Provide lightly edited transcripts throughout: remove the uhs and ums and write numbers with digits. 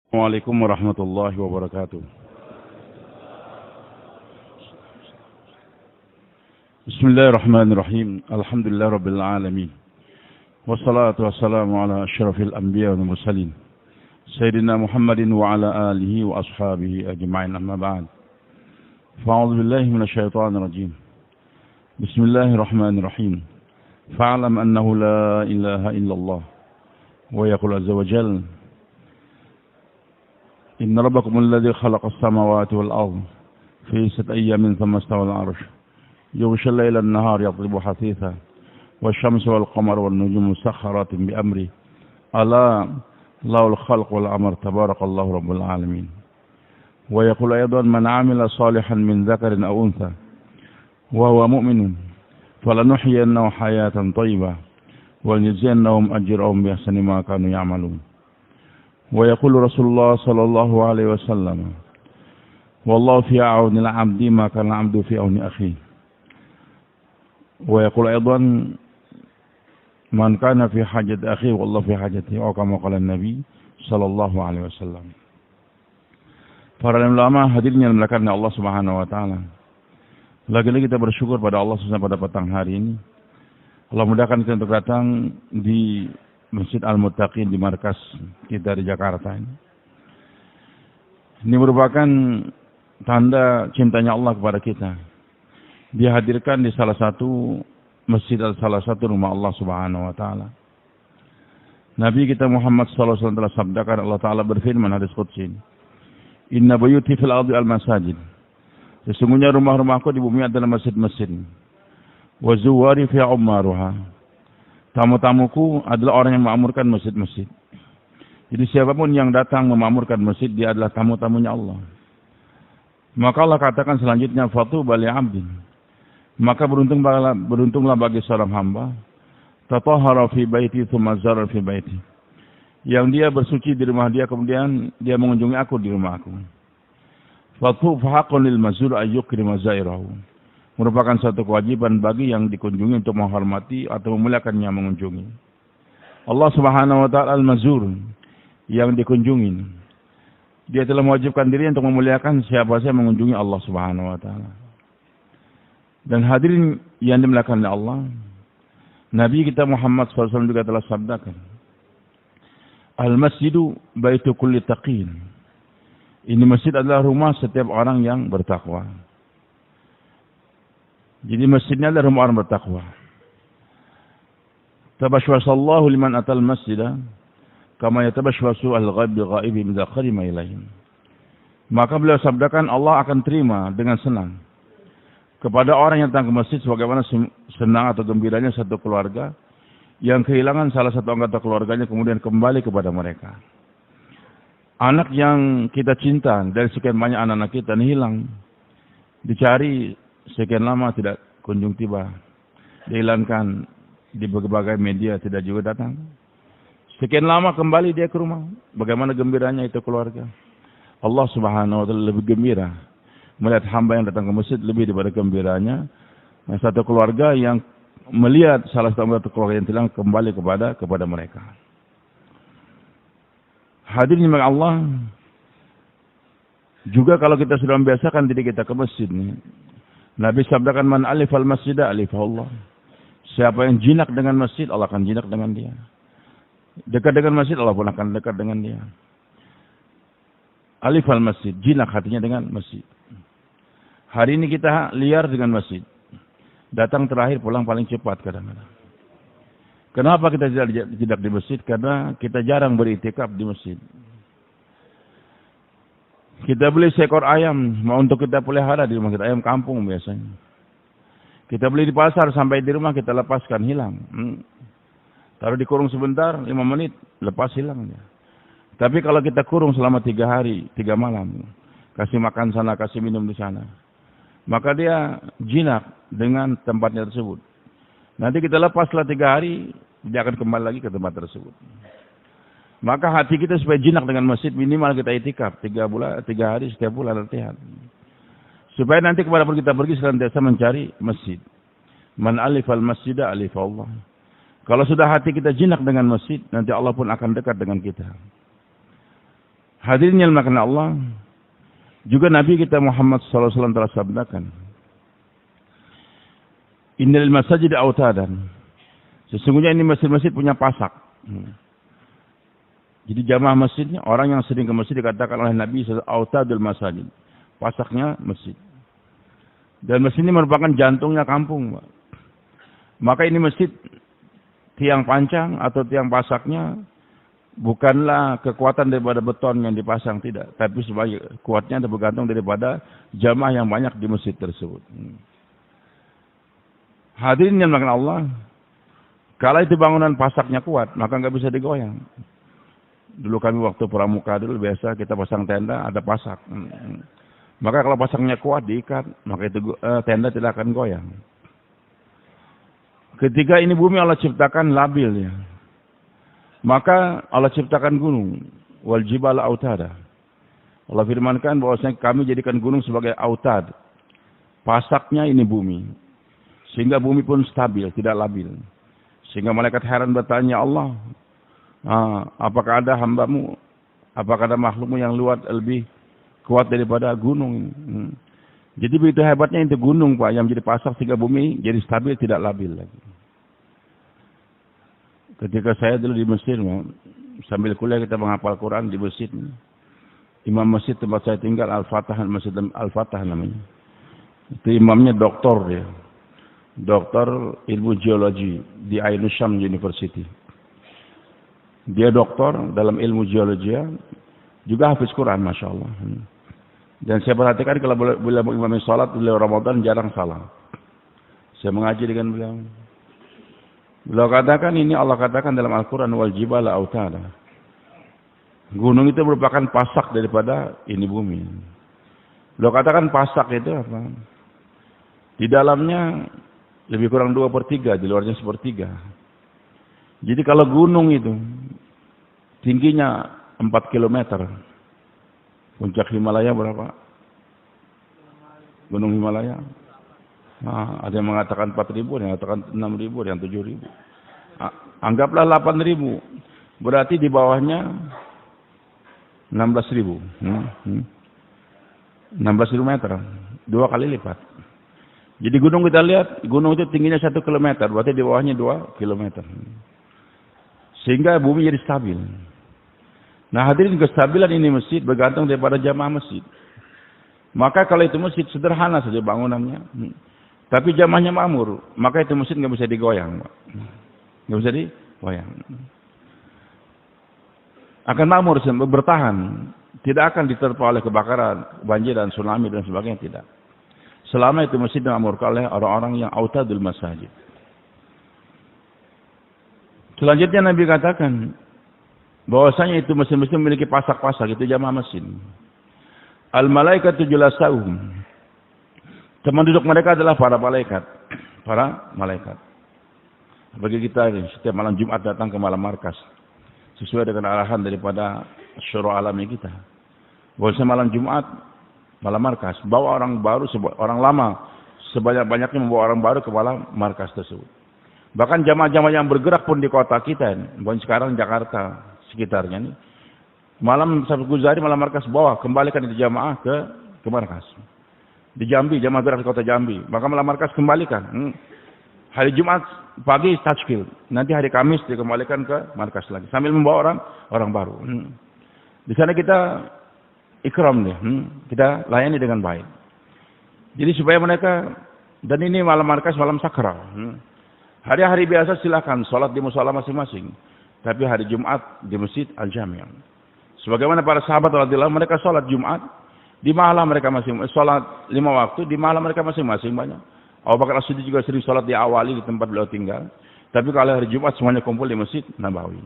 Assalamualaikum warahmatullahi wabarakatuh. Bismillahirrahmanirrahim. Alhamdulillah rabbil alamin. Wassalatu wassalamu ala asyrafil anbiya wal mursalin. Sayyidina Muhammadin wa ala alihi wa ashabihi ajma'in, amma ba'd. Fa'udzu billahi minasyaitonir rajim. Bismillahirrahmanirrahim. Fa'lam annahu la ilaha illallah. Wa yaqul azza wa jalla: Inna rabbakum alladhi khalaqas samawati wal ardh fi sittati ayyamin thumma istawa 'alal 'arsy yughshal layla an-nahara yatlubu hasitha wasy-syamsu wal qamara wan nujumu musakhkharatin bi amri ala lahul khalqu wal amr tabarakallahu rabbul alamin. Wa yaqulu aydan man 'amila salihan min dzakarin aw untha wa huwa mu'minun falanuhyiyannahu hayatan thayyibah wa lanajziyannahum ajrahum bi ahsani ma kanu ya'malun. Wa yaqulu Rasulullah sallallahu alaihi wasallam, wallahu fi auni al-'abdi ma kana al-'abdu fi auni akhihi. Wa yaqulu aidan man kana fi hajati akhihi wallahu fi hajatihi, atau kama qala Nabi sallallahu alaihi wasallam. Para ulama hadirin yang dimuliakan Allah Subhanahu wa taala. Lagi-lagi kita bersyukur pada Allah pada petang hari ini. Allah mudahkan kita untuk datang di Masjid Al-Muttaqin di markas kita di Jakarta ini. Ini merupakan tanda cintanya Allah kepada kita. Dihadirkan di salah satu masjid atau salah satu rumah Allah Subhanahu wa taala. Nabi kita Muhammad sallallahu alaihi wasallam telah sabdakan, Allah taala berfirman hadis qudsi, "Inna buyuti fil ardi al-masajid." Sesungguhnya rumah-rumahku di bumi adalah masjid-masjid. Wa zuwari fi ummaruha. Tamu-tamuku adalah orang yang memakmurkan masjid-masjid. Jadi siapapun yang datang memakmurkan masjid, dia adalah tamu-tamunya Allah. Maka Allah katakan selanjutnya, fatuba li 'abdin. Maka beruntunglah bagi seorang hamba, tatahhara fi baiti tsumma zara fi baiti. Yang dia bersuci di rumah dia, kemudian dia mengunjungi aku di rumah aku. Fatu haqqun lil mazur ayyukrima zairahu. Merupakan satu kewajiban bagi yang dikunjungi untuk menghormati atau memuliakan yang mengunjungi. Allah Subhanahu wa taala al-mazur, yang dikunjungi. Dia telah mewajibkan diri untuk memuliakan siapa saja mengunjungi Allah Subhanahu wa taala. Dan hadirin yang dimuliakan oleh Allah, Nabi kita Muhammad SAW juga telah sabdakan, Al-masjidu baitu kulli taqin. Ini masjid adalah rumah setiap orang yang bertakwa. Jadi masjidnya adalah rumah orang bertakwa. Tabashwasallahu liman atal masjidah kama yatabashwasu al-ghaib bi-ghaibi idza qarima ilaihim. Maka beliau sabdakan, Allah akan terima dengan senang kepada orang yang datang ke masjid sebagaimana senang atau gembiranya satu keluarga yang kehilangan salah satu anggota keluarganya kemudian kembali kepada mereka. Anak yang kita cinta dari sekian banyak anak-anak kita ini hilang, dicari sekian lama tidak kunjung tiba, dihilangkan di berbagai media tidak juga datang. Sekian lama kembali dia ke rumah, bagaimana gembiranya itu keluarga. Allah Subhanahu wa taala lebih gembira melihat hamba yang datang ke masjid lebih daripada gembiranya satu keluarga yang melihat salah satu keluarga yang hilang kembali kepada mereka. Hadirin yang Allah, juga kalau kita sudah membiasakan diri kita ke masjid nih, Nabi sabdakan, man alifal masjidah alifahullah. Siapa yang jinak dengan masjid, Allah akan jinak dengan dia. Dekat dengan masjid, Allah pun akan dekat dengan dia. Alifal masjid, jinak hatinya dengan masjid. Hari ini kita liar dengan masjid. Datang terakhir, pulang paling cepat kadang-kadang. Kenapa kita tidak di masjid? Karena kita jarang beritikaf di masjid. Kita beli seekor ayam, mau untuk kita pelihara di rumah kita, ayam kampung biasanya. Kita beli di pasar, sampai di rumah kita lepaskan, hilang. Taruh dikurung sebentar, 5 menit, lepas hilang. Tapi kalau kita kurung selama 3 hari, 3 malam, kasih makan sana, kasih minum di sana, maka dia jinak dengan tempatnya tersebut. Nanti kita lepas setelah 3 hari, dia akan kembali lagi ke tempat tersebut. Maka hati kita supaya jinak dengan masjid, minimal kita itikaf 3 hari setiap bulan latihan. Supaya nanti kemanapun kita pergi senantiasa mencari masjid. Man alifal masjidah alifallah. Kalau sudah hati kita jinak dengan masjid, nanti Allah pun akan dekat dengan kita. Hadirin yang dimuliakan Allah, juga Nabi kita Muhammad SAW telah sabdakan, Innal masajid autadan. Sesungguhnya ini masjid-masjid punya pasak. Jadi jamaah masjidnya, orang yang sering ke masjid dikatakan oleh Nabi autadul masajid. Pasaknya masjid. Dan masjid ini merupakan jantungnya kampung. Maka ini masjid, tiang pancang atau tiang pasaknya bukanlah kekuatan daripada beton yang dipasang, tidak. Tapi sebagai kuatnya bergantung daripada jamaah yang banyak di masjid tersebut. Hadirin yang dimuliakan Allah, kalau itu bangunan pasaknya kuat, maka nggak bisa digoyang. Dulu kami waktu pramuka dulu biasa kita pasang tenda, ada pasak. Maka kalau pasangnya kuat diikat, maka itu tenda tidak akan goyang. Ketika ini bumi Allah ciptakan labil ya. Maka Allah ciptakan gunung, wal jibala autada. Allah firmankan bahwasanya kami jadikan gunung sebagai autad. Pasaknya ini bumi. Sehingga bumi pun stabil, tidak labil. Sehingga malaikat heran bertanya, Allah, apakah ada hambamu, apakah ada makhlukmu yang lebih kuat daripada gunung ini? Jadi begitu hebatnya itu gunung Pak, yang menjadi pasak sehingga bumi jadi stabil, tidak labil lagi. Ketika saya dulu di Mesir, sambil kuliah kita menghafal Quran di masjid. Imam masjid tempat saya tinggal, Al-Fatah, Masjid Al-Fatah namanya. Itu imamnya doktor dia. Doktor ilmu geologi di Ain Sham University. Dia doktor dalam ilmu geologi, juga hafiz Quran, Masya Allah. Dan saya perhatikan kalau beliau mengimami sholat, beliau Ramadan jarang salah. Saya mengaji dengan beliau. Beliau katakan ini Allah katakan dalam Al-Quran, wal jibala autada. Gunung itu merupakan pasak daripada ini bumi. Beliau katakan pasak itu apa? Di dalamnya lebih kurang 2/3, di luarnya 1/3. Jadi kalau gunung itu tingginya 4 km. Puncak Himalaya berapa? Gunung Himalaya. Nah, ada yang mengatakan 4.000, yang mengatakan 6.000, yang 7.000. Anggaplah 8.000. Berarti di bawahnya 16.000. 16.000 meter. 2 kali lipat. Jadi gunung kita lihat, gunung itu tingginya 1 km. Berarti di bawahnya 2 km. Sehingga bumi jadi stabil. Nah hadirin, kestabilan ini masjid bergantung daripada jamaah masjid. Maka kalau itu masjid sederhana saja bangunannya. Tapi jamaahnya makmur, maka itu masjid nggak bisa digoyang, nggak bisa digoyang. Akan makmur, bertahan, tidak akan diterpa oleh kebakaran, banjir dan tsunami dan sebagainya, tidak. Selama itu masjid dimakmurkan oleh orang-orang yang autadul masajid. Selanjutnya Nabi katakan bahwasanya itu masjid-masjid memiliki pasak-pasak, itu jamaah masjid. Al malaikatu julasahum. Teman duduk mereka adalah para malaikat. Para malaikat. Bagi kita ini, setiap malam Jumat datang ke malam markas. Sesuai dengan arahan daripada syura alami kita. Bahwasanya malam Jumat, malam markas. Bawa orang baru, orang lama. Sebanyak-banyaknya membawa orang baru ke malam markas tersebut. Bahkan jamaah-jamaah yang bergerak pun di kota kita. Bukan sekarang Jakarta, sekitarnya ini. Malam Sabtu Guzari, malam markas bawa. Kembalikan itu jamaah ke markas. Di Jambi, jamaah gerak di kota Jambi. Maka malam markas kembalikan. Hari Jumat pagi tajkil. Nanti hari Kamis dikembalikan ke markas lagi. Sambil membawa orang baru. Di sana kita ikram deh. Kita layani dengan baik. Jadi supaya mereka, dan ini malam markas, malam sakral. Hari-hari biasa silakan sholat di mushola masing-masing. Tapi hari Jumat di Masjid Al-Jami'. Sebagaimana para sahabat radhiyallahu anhum, mereka sholat Jumat. Di malam mereka masing-masing sholat 5 waktu, di malam mereka masing-masing banyak. Abu Bakar As-Siddiq juga sering sholat di awali di tempat beliau tinggal. Tapi kalau hari Jumat semuanya kumpul di Masjid Nabawi.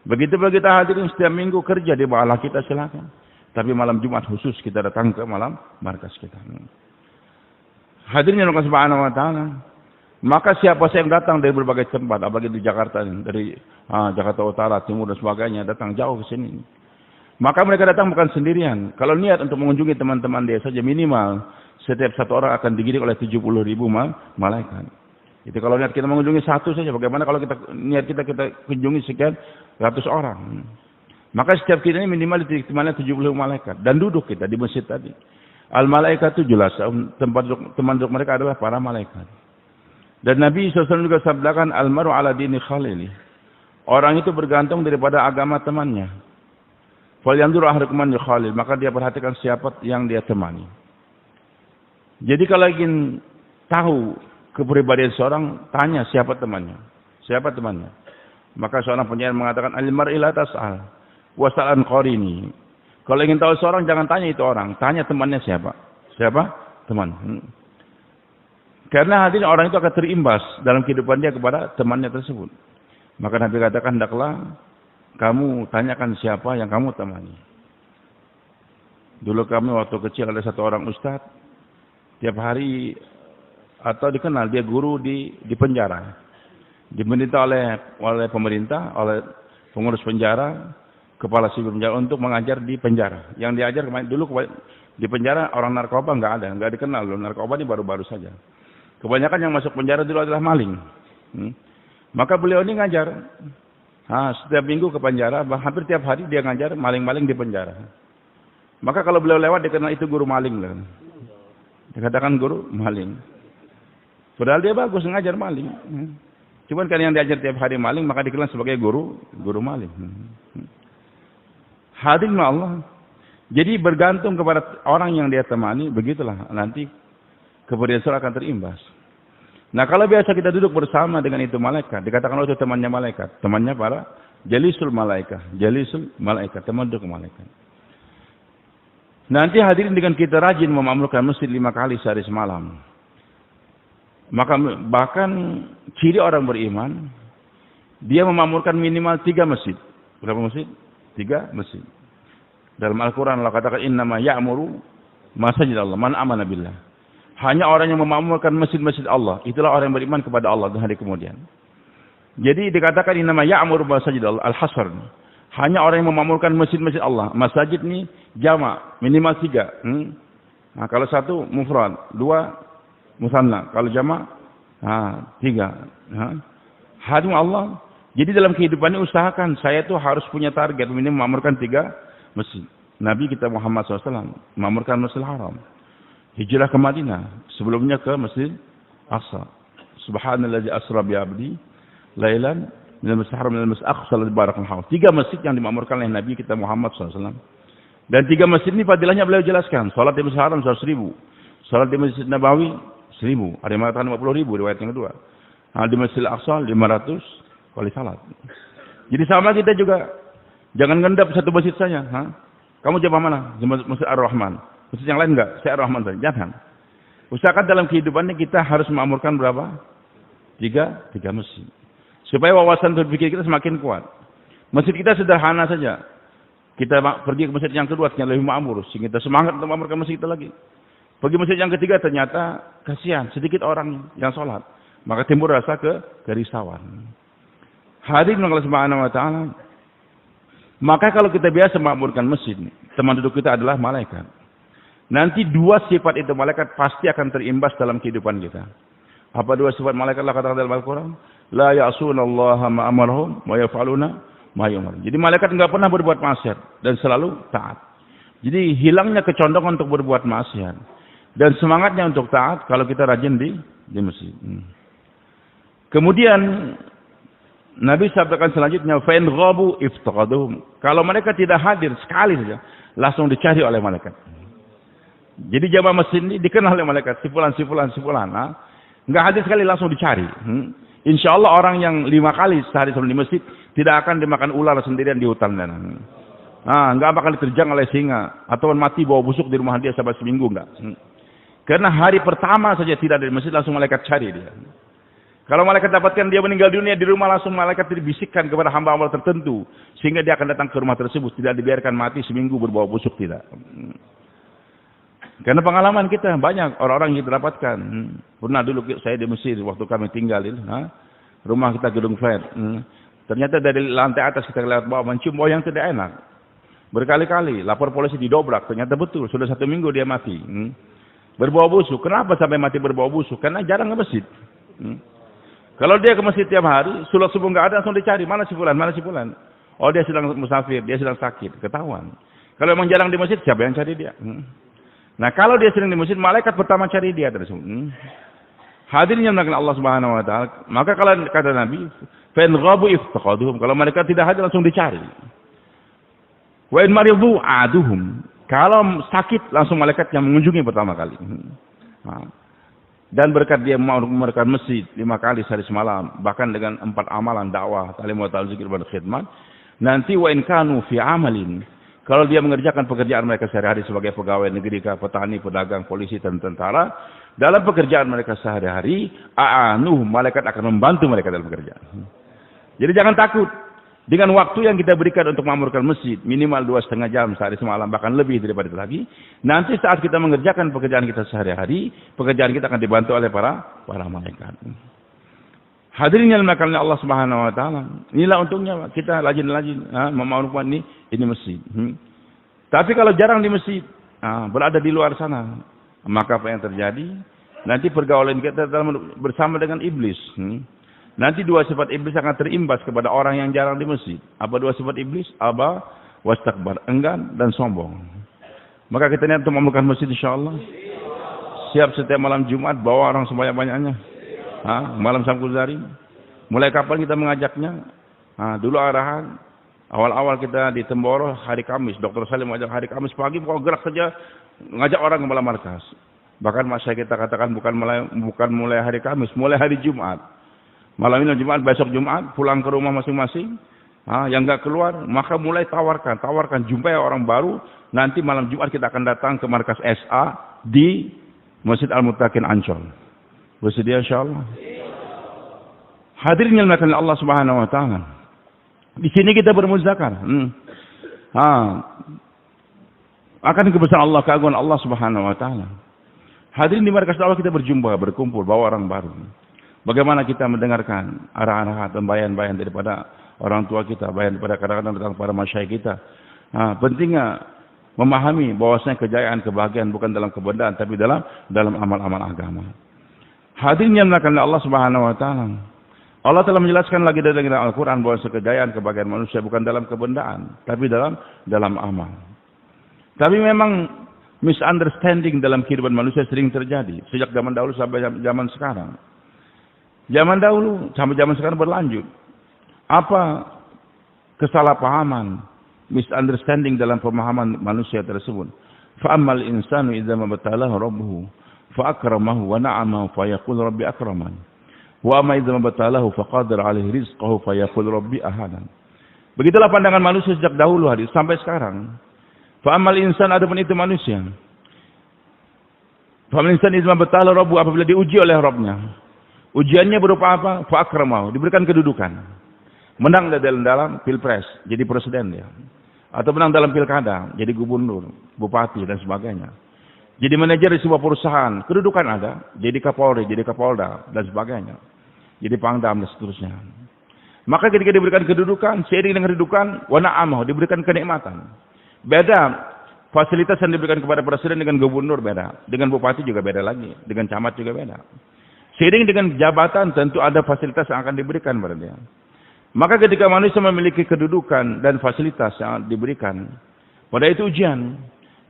Begitu kita hadirin setiap minggu kerja di bawah kita silakan. Tapi malam Jumat khusus kita datang ke malam markas kita. Hadirin yang Allah Subhanahu wa taala. Maka siapa yang datang dari berbagai tempat, apalagi di Jakarta, dari Jakarta Utara, Timur dan sebagainya, datang jauh ke sini. Maka mereka datang bukan sendirian. Kalau niat untuk mengunjungi teman-teman dia saja, minimal setiap satu orang akan digiring oleh 70.000 malaikat. Itu kalau niat kita mengunjungi satu saja. Bagaimana kalau kita niat kita kunjungi sekian ratus orang? Maka setiap kita ini minimal di titik mana 70 malaikat. Dan duduk kita di masjid tadi. Al-malaikat itu jelas, teman duduk mereka adalah para malaikat. Dan Nabi SAW juga sabdakan, Al-maru ala dini khalili. Orang itu bergantung daripada agama temannya. Falyanzur ahadukum man yukhalil. Maka dia perhatikan siapa yang dia temani. Jadi kalau ingin tahu kepribadian seorang, tanya siapa temannya. Siapa temannya. Maka seorang penyair mengatakan, Al-mar'i la tas'al, was'al an qarini. Kalau ingin tahu seorang, jangan tanya itu orang. Tanya temannya siapa. Siapa? Teman. Karena hatinya orang itu akan terimbas dalam kehidupan dia kepada temannya tersebut. Maka Nabi katakan, hendaklah kamu tanyakan siapa yang kamu temani. Dulu kami waktu kecil ada satu orang ustadz, tiap hari atau dikenal dia guru di penjara. Diminta oleh pemerintah, oleh pengurus penjara, kepala sipil penjara untuk mengajar di penjara. Yang diajar kemarin dulu di penjara orang narkoba nggak dikenal loh. Narkoba ini baru-baru saja. Kebanyakan yang masuk penjara dulu adalah maling. Maka beliau ini ngajar. Setiap minggu ke penjara, hampir tiap hari dia ngajar maling-maling di penjara. Maka kalau beliau lewat dikenal itu guru maling loh. Dikatakan guru maling. Padahal dia bagus ngajar maling. Cuman kan yang diajar tiap hari maling maka dikenal sebagai guru maling. Hadirin Allah. Jadi bergantung kepada orang yang dia temani, begitulah nanti kemudian surah akan terimbas. Nah kalau biasa kita duduk bersama dengan itu malaikat, dikatakan itu temannya malaikat, temannya para jalisul malaikat, teman duduk malaikat. Nanti hadirin dengan kita rajin memakmurkan masjid 5 kali sehari semalam. Maka bahkan ciri orang beriman, dia memakmurkan minimal 3 masjid. Berapa masjid? 3 masjid. Dalam Al-Quran Allah katakan innama ya'muru masajid Allah man amana billah. Hanya orang yang memakmurkan masjid-masjid Allah, itulah orang yang beriman kepada Allah di hari kemudian. Jadi dikatakan innama ya'muru masajid Allah al-hasr. Hanya orang yang memakmurkan masjid-masjid Allah. Masjid ini jamak, minimal 3. Nah, kalau 1 mufrad, 2 musanna, kalau jamak 3. Hadirin Allah. Jadi dalam kehidupan ini usahakan saya tuh harus punya target minimal memakmurkan 3 masjid. Nabi kita Muhammad SAW memakmurkan Masjidil Haram. Hijrah ke Madinah, sebelumnya ke Masjid Aqsa. Subhanallazi asra bi 'abdi lailan minal masjidil haram minal masjidil aqsa alladzi barakna hawlahu. 3 masjid yang dimakmurkan oleh Nabi kita Muhammad SAW. Dan 3 masjid ini fadilahnya beliau jelaskan. Salat di Masjidil Haram 100.000. Salat di Masjid Nabawi 1.000. Ada yang mengatakan 50.000 riwayat yang kedua. Di Masjidil Aqsa 500 kali salat. Jadi sama kita juga jangan ngendap satu masjid saja. Kamu jamaah mana? Masjid Ar-Rahman. Masjid yang lain enggak? Saya Ar-Rahman saja. Jangan. Usahakan dalam kehidupannya kita harus memakmurkan berapa? 3 masjid. Supaya wawasan berpikir kita semakin kuat. Masjid kita sederhana saja. Kita pergi ke masjid yang kedua ternyata lebih makmur. Sehingga kita semangat untuk memakmurkan masjid kita lagi. Pergi masjid yang ketiga ternyata kasihan. Sedikit orang yang sholat. Maka timbul rasa kerisauan. Hadirin Allah Subhanahu wa taala. Maka kalau kita biasa memakmurkan masjid, teman duduk kita adalah malaikat. Nanti 2 sifat itu malaikat pasti akan terimbas dalam kehidupan kita. Apa 2 sifat malaikat Allah katakan dalam Al-Quran? La ya'sunallaha ma amarahum wa yaf'aluna ma yu'mar. Jadi malaikat enggak pernah berbuat maksiat dan selalu taat. Jadi hilangnya kecondongan untuk berbuat maksiat dan semangatnya untuk taat kalau kita rajin di masjid. Kemudian Nabi sabdakan selanjutnya, fa in ghabu iftaqaduhum. Kalau mereka tidak hadir sekali saja, langsung dicari oleh malaikat. Jadi jamaah masjid ini dikenal oleh malaikat, sifulan. Enggak hadir sekali langsung dicari. Insya Allah orang yang 5 kali sehari sebelum di masjid tidak akan dimakan ular sendirian di hutan. Enggak bakal diterjang oleh singa atau mati bau busuk di rumah dia sampai seminggu enggak. Karena hari pertama saja tidak ada di masjid langsung malaikat cari dia. Kalau malaikat dapatkan dia meninggal dunia di rumah, langsung malaikat dibisikkan kepada hamba-hamba tertentu sehingga dia akan datang ke rumah tersebut, tidak dibiarkan mati seminggu berbau busuk, tidak. Karena pengalaman kita banyak orang-orang yang kita dapatkan. Pernah dulu saya di Mesir waktu kami tinggalin, rumah kita gedung flat. Ternyata dari lantai atas kita lewat bawah mencium bau yang tidak enak. Berkali-kali lapor polisi didobrak, ternyata betul sudah 1 minggu dia mati. Berbau busuk. Kenapa sampai mati berbau busuk? Karena jarang ke masjid. Kalau dia ke masjid tiap hari, sholat subuh nggak ada, langsung dicari mana si fulan. Oh dia sedang musafir, dia sedang sakit, ketahuan. Kalau memang jarang di masjid, siapa yang cari dia? Nah kalau dia sering di masjid, malaikat pertama cari dia tersebut. Hadirin yang dimuliakan Allah Subhanahu wa taala, maka kalau kata Nabi, fa in ghabu iftaqaduhum, kalau mereka tidak hadir langsung dicari. Wa in maridu aduhum, kalau sakit langsung malaikat yang mengunjungi pertama kali. Dan berkat dia mau memerintahkan masjid 5 kali sehari semalam, bahkan dengan 4 amalan dakwah, ta'lim wa ta'al zikir dan khidmat. Nanti wa in kanu fi amalin, kalau dia mengerjakan pekerjaan mereka sehari-hari sebagai pegawai negeri, petani, pedagang, polisi dan tentara, dalam pekerjaan mereka sehari-hari, malaikat akan membantu mereka dalam pekerjaan. Jadi jangan takut. Dengan waktu yang kita berikan untuk memakmurkan masjid, minimal 2,5 jam sehari semalam, bahkan lebih daripada itu lagi, nanti saat kita mengerjakan pekerjaan kita sehari-hari, pekerjaan kita akan dibantu oleh para malaikat. Hadirin yang dimuliakan Allah Subhanahu wa taala. Inilah untungnya kita rajin-rajin memakmurkan ini masjid. Tapi kalau jarang di masjid, berada di luar sana, maka apa yang terjadi? Nanti pergaulan kita bersama dengan iblis. Nanti 2 sifat iblis akan terimbas kepada orang yang jarang di masjid. Apa 2 sifat iblis? Aba, wastakbar, enggan dan sombong. Maka kita niat untuk membuka masjid insyaallah. Siap setiap malam Jumat bawa orang sebanyak-banyaknya. Malam Sabtu Zari. Mulai kapan kita mengajaknya? Dulu arahan awal-awal kita di Temboro hari Kamis. Dr. Salim mengajak hari Kamis pagi, pokoknya gerak saja ngajak orang ke malam markas. Bahkan masa kita katakan bukan mulai hari Kamis, mulai hari Jumat. Malam ini Jumat, besok Jumat, pulang ke rumah masing-masing. Yang enggak keluar, maka mulai tawarkan, jumpai orang baru. Nanti malam Jumat kita akan datang ke markas SA di Masjid Al-Muttaqin Ancol. Bersedia insyaallah. Hadirin yang dimuliakan Allah Subhanahu wa taala. Di sini kita bermuzakarah. Akan kebesaran Allah, keagungan Allah Subhanahu wa taala. Hadirin di markas dakwah kita berjumpa, berkumpul, bawa orang baru. Bagaimana kita mendengarkan arahan-arahan dan bayan-bayan daripada orang tua kita, bayan daripada kadang-kadang datang para masyayikh kita. Pentingnya memahami bahwasanya kejayaan, kebahagiaan bukan dalam kebendaan, tapi dalam amal-amal agama. Hadirin yang dimuliakan Allah Subhanahu wa taala. Allah telah menjelaskan lagi dalam Al-Qur'an bahwa kejayaan, kebahagiaan manusia bukan dalam kebendaan, tapi dalam amal. Tapi memang misunderstanding dalam kehidupan manusia sering terjadi sejak zaman dahulu sampai zaman sekarang. Zaman dahulu sampai zaman sekarang berlanjut. Apa kesalahpahaman, misunderstanding dalam pemahaman manusia tersebut? Fa'amal insanu idza mabtalahu rabbuhu fa'akramahu wa na'amahu fayaqul rabbi akraman. Wa amma idza mabtalahu faqadara 'alaihi rizqahu fayaqul rabbi ahanan. Begitulah pandangan manusia sejak dahulu hari sampai sekarang. Fa'amal insan, adapun itu manusia. Fa'amal insan idza mabtalahu rabbuhu, apabila diuji oleh Rabbnya. Ujiannya berupa apa? Fa'akramahu, diberikan kedudukan. Menang dalam pilpres, jadi presiden dia. Atau menang dalam pilkada, jadi gubernur, bupati dan sebagainya. Jadi manajer di sebuah perusahaan, kedudukan ada, jadi Kapolri, jadi Kapolda dan sebagainya. Jadi Pangdam dan seterusnya. Maka ketika diberikan kedudukan, seiring dengan kedudukan, wa na'amahu, diberikan kenikmatan. Beda fasilitas yang diberikan kepada presiden dengan gubernur beda, dengan bupati juga beda lagi, dengan camat juga beda. Seiring dengan jabatan tentu ada fasilitas yang akan diberikan kepada dia. Maka ketika manusia memiliki kedudukan dan fasilitas yang diberikan, pada itu ujian.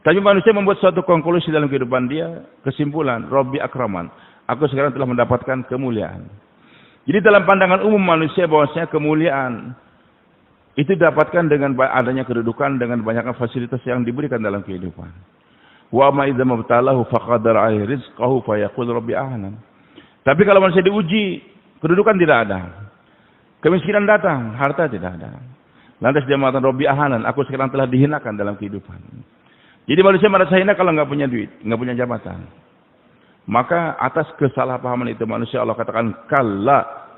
Tapi manusia membuat suatu konklusi dalam kehidupan dia, kesimpulan, Rabbi akraman, aku sekarang telah mendapatkan kemuliaan. Jadi dalam pandangan umum manusia bahwasanya kemuliaan itu didapatkan dengan adanya kedudukan, dengan banyaknya fasilitas yang diberikan dalam kehidupan. Wa ma idza mabtalahu faqadara 'alaihi rizqahu fayaqul rabbi ahanan. Tapi kalau manusia diuji, kedudukan tidak ada. Kemiskinan datang, harta tidak ada. Lantas dia mengatakan, Rabbi ahanan, aku sekarang telah dihinakan dalam kehidupan. Jadi manusia merasa hina kalau nggak punya duit, nggak punya jabatan. Maka atas kesalahpahaman itu manusia Allah katakan, kalla.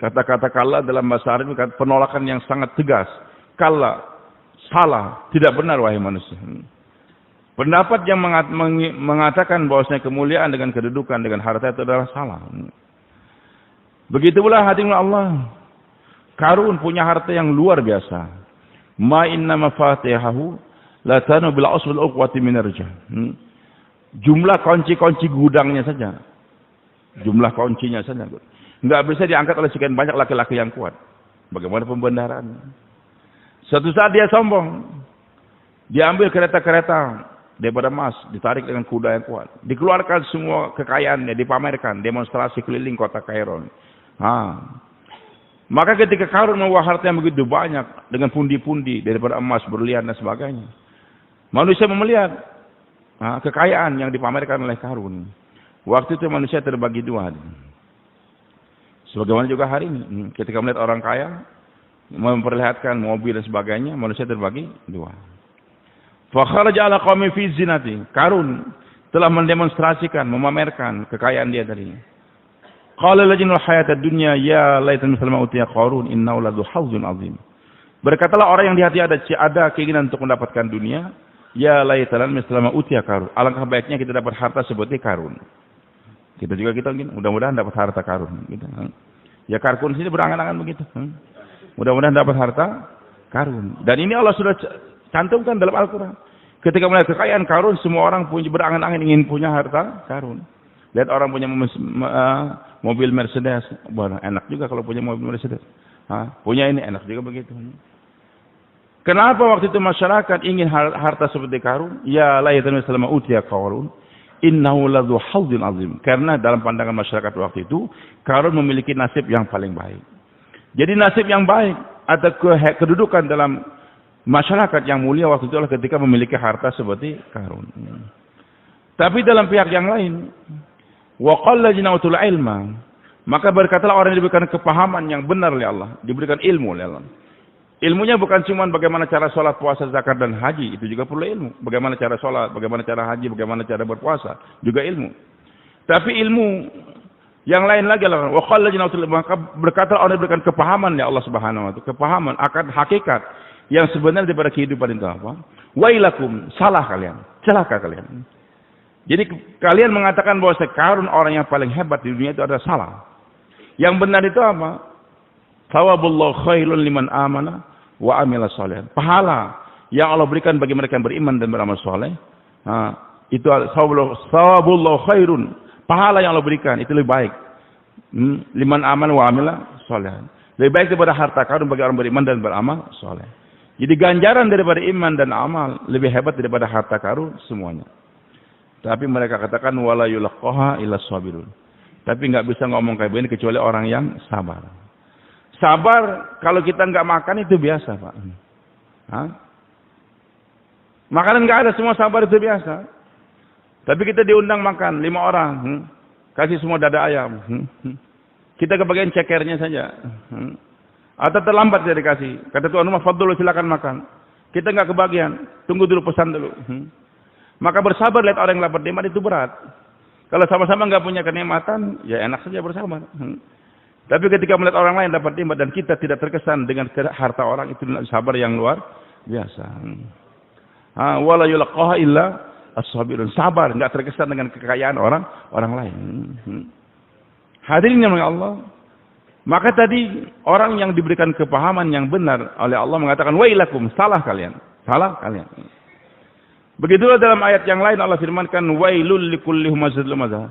Kata-kata kalla dalam bahasa Arab penolakan yang sangat tegas. Kalla, salah, tidak benar wahai manusia. Pendapat yang mengatakan bahwasanya kemuliaan dengan kedudukan, dengan harta itu adalah salah. Begitu pula hadirin Allah. Karun punya harta yang luar biasa. Ma inna mafatihahu la tanu bil usbil uqwati min arjah. Jumlah kunci-kunci gudangnya saja. Jumlah kuncinya saja. Enggak bisa diangkat oleh sekian banyak laki-laki yang kuat. Bagaimana pembendaharaan? Suatu saat dia sombong. Dia ambil kereta-kereta daripada emas, ditarik dengan kuda yang kuat. Dikeluarkan semua kekayaannya, dipamerkan, demonstrasi keliling kota Kairo. Maka ketika Qarun membawa harta yang begitu banyak dengan pundi-pundi daripada emas, berlian dan sebagainya, manusia melihat kekayaan yang dipamerkan oleh Qarun. Waktu itu manusia terbagi dua. Sebagaimana juga hari ini, ketika melihat orang kaya memperlihatkan mobil dan sebagainya, manusia terbagi dua. Fa kharaja ala qaumi fi zinati. Qarun telah mendemonstrasikan, memamerkan kekayaan dia tadi. Qala lajinul hayatad dunya ya laitani salma utiya Qarun innahu ladzu hazzun azim. Berkatalah orang yang di hati ada keinginan untuk mendapatkan dunia, ya laitana salma utiya Qarun. Alangkah baiknya kita dapat harta seperti Qarun. Kita mudah-mudahan dapat harta Qarun gitu. Ya Qarun sini berangan-angan begitu. Mudah-mudahan dapat harta Qarun. Dan ini Allah sudah cantumkan dalam Al-Qur'an. Ketika melihat kekayaan Qarun, semua orang punya berangan-angan ingin punya harta Qarun. Lihat orang punya mobil Mercedes, enak juga kalau punya mobil Mercedes. Punya ini enak juga begitu. Kenapa waktu itu masyarakat ingin harta seperti Qarun? Ya laitani salama utiya Qarun innahu ladzu hazzin azim. Karena dalam pandangan masyarakat waktu itu, Qarun memiliki nasib yang paling baik. Jadi nasib yang baik atau kedudukan dalam masyarakat yang mulia waktu itu adalah ketika memiliki harta seperti Qarun. Tapi dalam pihak yang lain, wa qalla jinautul ilma, maka berkatalah orang yang diberikan kepahaman yang benar oleh Allah, diberikan ilmu oleh Allah. Ilmunya bukan cuma bagaimana cara sholat, puasa, zakat dan haji, itu juga perlu ilmu. Bagaimana cara sholat, bagaimana cara haji, bagaimana cara berpuasa, juga ilmu. Tapi ilmu yang lain lagi adalah wa qalla jinautul ilma, maka berkatalah orang yang diberikan kepahaman oleh Allah Subhanahu wa taala, kepahaman akan hakikat yang sebenarnya daripada kehidupan itu apa? Wailakum, salah kalian, celaka kalian. Jadi kalian mengatakan bahwa Qarun orang yang paling hebat di dunia itu adalah salah. Yang benar itu apa? Thawabullahu khairun liman amana wa amila sholihan. Pahala yang Allah berikan bagi mereka yang beriman dan beramal soleh. Itu thawabullahu khairun. Pahala yang Allah berikan itu lebih baik. Liman amana wa amila sholihan. Lebih baik daripada harta Qarun bagi orang beriman dan beramal soleh. Jadi ganjaran daripada iman dan amal lebih hebat daripada harta Qarun semuanya. Tapi mereka katakan wala yulaqaha illa sabirun. Tapi nggak bisa ngomong kayak begini kecuali orang yang sabar. Sabar kalau kita nggak makan itu biasa, Pak. Makanan nggak ada, semua sabar itu biasa. Tapi kita diundang makan 5 orang, kasih semua dada ayam. Kita kebagian cekernya saja. Atau terlambat dia dikasih. Kata tuan rumah, fadlu silakan makan. Kita nggak kebagian, tunggu dulu, pesan dulu. Maka bersabar lihat orang yang lapar nikmat itu berat. Kalau sama-sama nggak punya kenikmatan, ya enak saja bersabar. Tapi ketika melihat orang lain dapat nikmat dan kita tidak terkesan dengan harta orang, itu sabar yang luar biasa. Wala yulaqaha illa as-sabirun. Sabar, nggak terkesan dengan kekayaan orang lain. Hadirin yang Allah. Maka tadi orang yang diberikan kepahaman yang benar oleh Allah mengatakan wailakum, salah kalian. Salah kalian. Begitulah dalam ayat yang lain Allah firmankan wailul likulli humazatin lumazah.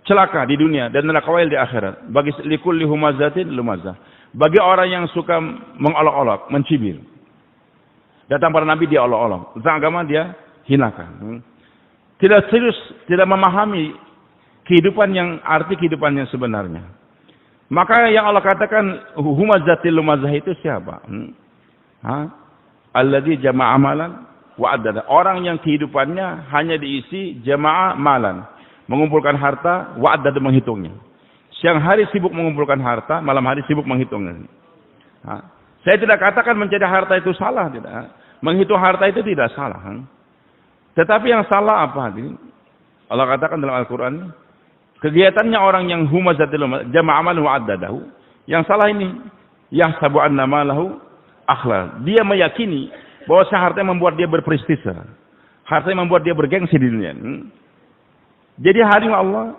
Celaka di dunia dan neraka wail di akhirat bagi likulli humazatin lumazah. Bagi orang yang suka mengolok-olok, mencibir. Datang para nabi dia olok-olok, tentang agama dia hinakan. Tidak serius, tidak memahami kehidupan yang arti kehidupan yang sebenarnya. Maka yang Allah katakan humazatil lumazah itu siapa? Alladzi jama'a amalan wa'adada. Orang yang kehidupannya hanya diisi jamaah malan, mengumpulkan harta, wa'adada menghitungnya. Siang hari sibuk mengumpulkan harta, malam hari sibuk menghitungnya. Saya tidak katakan mencari harta itu salah, tidak. Menghitung harta itu tidak salah. Tetapi yang salah apa? Allah katakan dalam Al-Quran, kegiatannya orang yang humazatil jamaah amalan wa'adadahu. Yang salah ini, yahsabu anna malahu akhlal. Dia meyakini bahwa harta yang membuat dia berprestise, harta yang membuat dia bergengsi di dunia. Jadi hari Allah,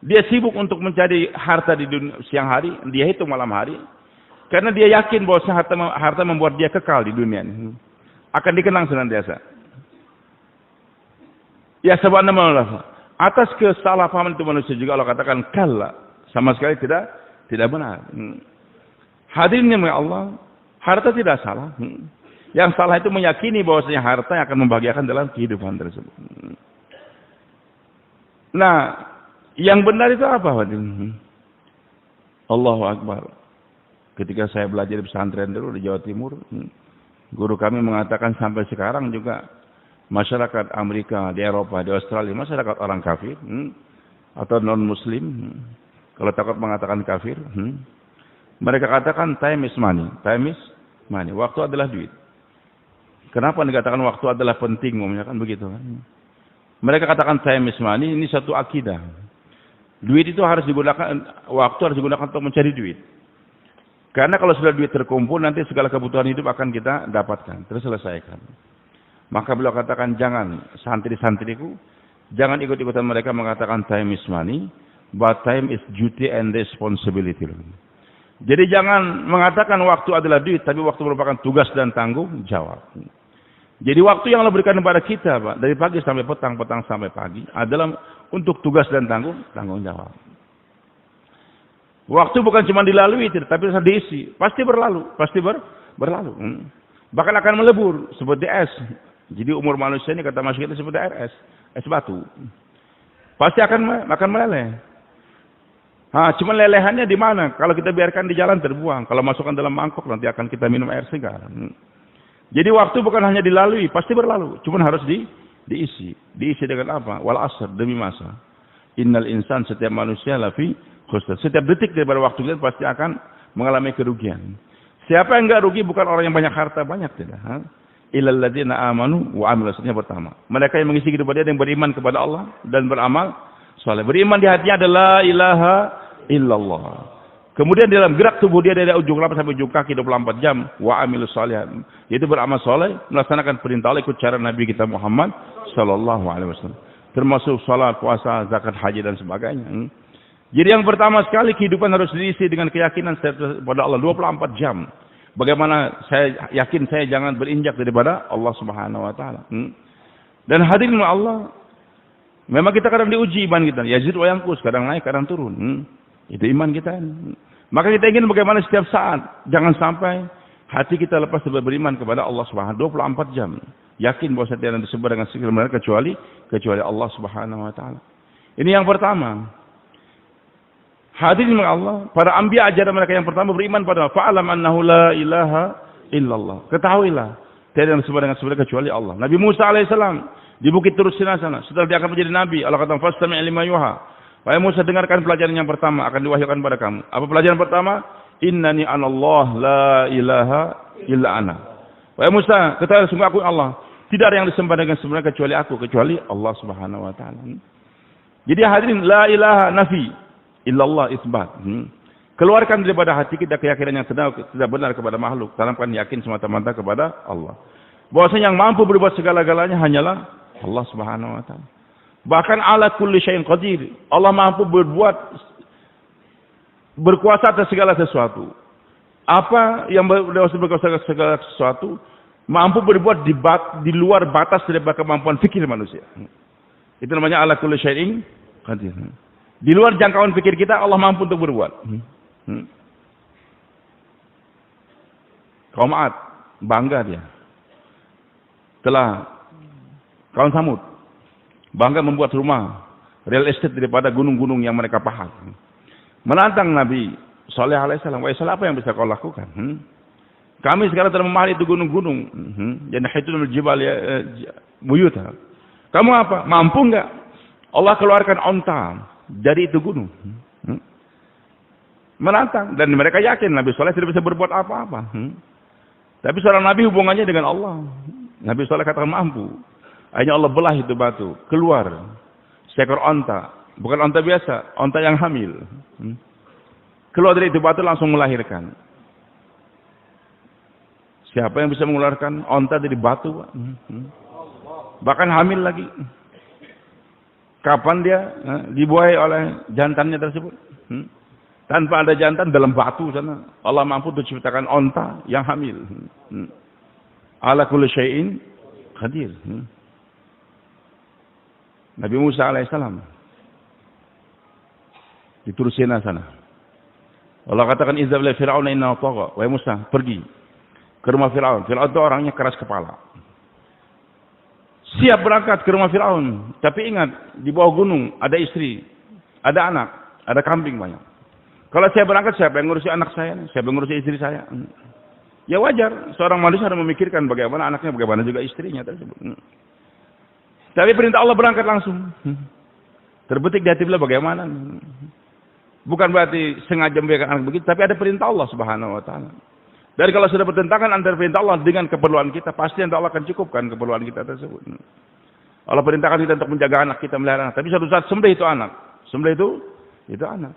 dia sibuk untuk mencari harta di dunia siang hari, dia hitung malam hari, karena dia yakin bahwa harta membuat dia kekal di dunia ini, akan dikenang senantiasa. Ya sebab nama atas kesalahpahaman itu manusia juga Allah katakan kalla, sama sekali tidak benar. Hadirin yang Allah, harta tidak salah. Yang salah itu meyakini bahwasanya harta yang akan membahagiakan dalam kehidupan tersebut. Nah, yang benar itu apa? Allahu Akbar. Ketika saya belajar di pesantren dulu di Jawa Timur, guru kami mengatakan sampai sekarang juga masyarakat Amerika, di Eropa, di Australia, masyarakat orang kafir atau non-muslim, kalau takut mengatakan kafir, mereka katakan time is money. Time is money. Waktu adalah duit. Kenapa dikatakan waktu adalah penting? Umumnya kan begitu kan. Mereka katakan time is money, ini satu akidah. Duit itu harus digunakan, waktu harus digunakan untuk mencari duit. Karena kalau sudah duit terkumpul, nanti segala kebutuhan hidup akan kita dapatkan, terselesaikan. Maka beliau katakan, jangan santri-santriku, jangan ikut-ikutan mereka mengatakan time is money, but time is duty and responsibility. Jadi jangan mengatakan waktu adalah duit, tapi waktu merupakan tugas dan tanggung jawab. Jadi waktu yang Allah berikan kepada kita, Pak, dari pagi sampai petang, petang sampai pagi, adalah untuk tugas dan tanggung jawab. Waktu bukan cuma dilalui, tapi harus diisi. Pasti berlalu, berlalu. Bahkan akan melebur, seperti es. Jadi umur manusia ini kata masyarakat itu seperti air es batu. Pasti akan meleleh. Cuma lelehannya di mana? Kalau kita biarkan di jalan terbuang. Kalau masukkan dalam mangkok nanti akan kita minum air segar. Jadi waktu bukan hanya dilalui, pasti berlalu. Cuma harus diisi. Diisi dengan apa? Wal asr, demi masa. Innal insan, setiap manusia lafi khusr. Setiap detik daripada waktu kita pasti akan mengalami kerugian. Siapa yang enggak rugi bukan orang yang banyak harta, banyak tidak. Illal ladzina amanu wa amilus solihati pertama. Mereka yang mengisi kehidupan dia yang beriman kepada Allah dan beramal saleh. Beriman di hatinya adalah la ilaha illallah. Kemudian dalam gerak tubuh dia dari ujung rambut sampai ujung kaki 24 jam wa amilus solihat. Yaitu beramal saleh, melaksanakan perintah Allah ikut cara Nabi kita Muhammad sallallahu alaihi wasallam. Termasuk salat, puasa, zakat, haji dan sebagainya. Jadi yang pertama sekali kehidupan harus diisi dengan keyakinan kepada Allah 24 jam. Bagaimana saya yakin saya jangan berinjak daripada Allah Subhanahu wa taala. Dan hadirin Allah, memang kita kadang diuji iman kita. Yazid wa yanqus, kadang naik, kadang turun. Itu iman kita. Maka kita ingin bagaimana setiap saat jangan sampai hati kita lepas beriman kepada Allah Subhanahu 24 jam. Yakin bahwa setiap yang disebut dengan segala kecuali Allah Subhanahu wa taala. Ini yang pertama. Hadirin Allah, para anbiya ajaran mereka yang pertama beriman pada fa'alam annahu la ilaha illallah. Ketahuilah, tiada yang disebut dengan sebenarnya kecuali Allah. Nabi Musa alaihissalam di Bukit Tur Sina sana, setelah dia akan menjadi nabi, Allah kata fastami' lima yuha. Wahai Musa, dengarkan pelajaran yang pertama akan diwahyukan pada kamu. Apa pelajaran pertama? Innani anallah la ilaha illa ana. Wahai Musa, ketahuilah sungguh aku Allah. Tidak ada yang disembah dengan sebenarnya kecuali aku, kecuali Allah Subhanahu wa taala. Jadi hadirin, la ilaha nafi illallah isbat. Keluarkan daripada hati kita keyakinan yang tidak benar kepada makhluk. Tanamkan yakin semata-mata kepada Allah. Bahwasanya yang mampu berbuat segala-galanya hanyalah Allah Subhanahu wa taala. Bahkan ala kulli syai'in qadir. Allah mampu berkuasa atas segala sesuatu. Apa yang berkuasa atas segala sesuatu mampu berbuat di luar batas daripada kemampuan fikir manusia. Itu namanya ala kulli syai'in qadir. Di luar jangkauan pikir kita, Allah mampu untuk berbuat. Kaum Ad, bangga dia. Telah kaum Samud, bangga membuat rumah, real estate daripada gunung-gunung yang mereka pahat. Menantang Nabi Saleh alaihissalam, wahai Saleh, apa yang bisa kau lakukan? Kami sekarang telah memahami itu gunung-gunung. Jadi hitul jibal buyuta. Kamu apa? Mampu enggak? Allah keluarkan onta dari itu gunung. Menantang. Dan mereka yakin Nabi Saleh tidak bisa berbuat apa-apa. Tapi seorang Nabi hubungannya dengan Allah. Nabi Saleh katakan mampu. Akhirnya Allah belah itu batu. Keluar seekor onta. Bukan onta biasa. Onta yang hamil. Keluar dari itu batu langsung melahirkan. Siapa yang bisa mengeluarkan onta dari batu? Bahkan hamil lagi. Kapan dia dibuai oleh jantannya tersebut? Tanpa ada jantan dalam batu sana. Allah mampu untuk menciptakan onta yang hamil. Ala kulli syai'in qadir. Nabi Musa alaihissalam di Tur Sina sana. Allah katakan izhab ila fir'auna innahu tagha. Wahai Musa, pergi. ke rumah Firaun. Firaun itu orangnya keras kepala. Siap berangkat ke rumah Firaun, tapi ingat di bawah gunung ada istri, ada anak, ada kambing banyak. Kalau saya berangkat, siapa yang ngurusi anak saya? Siapa yang ngurusi istri saya? Ya wajar, seorang manusia harus memikirkan bagaimana anaknya, bagaimana juga istrinya tersebut. Tapi perintah Allah berangkat langsung. Terbetik di hati beliau bagaimana? Bukan berarti sengaja membiarkan anak begitu, tapi ada perintah Allah Subhanahu wa taala. Dari kalau sudah bertentangan antara perintah Allah dengan keperluan kita, pasti Allah akan cukupkan keperluan kita tersebut. Allah perintahkan kita untuk menjaga anak kita, melihara anak. Tapi suatu saat sembelih itu anak. Sembelih itu anak.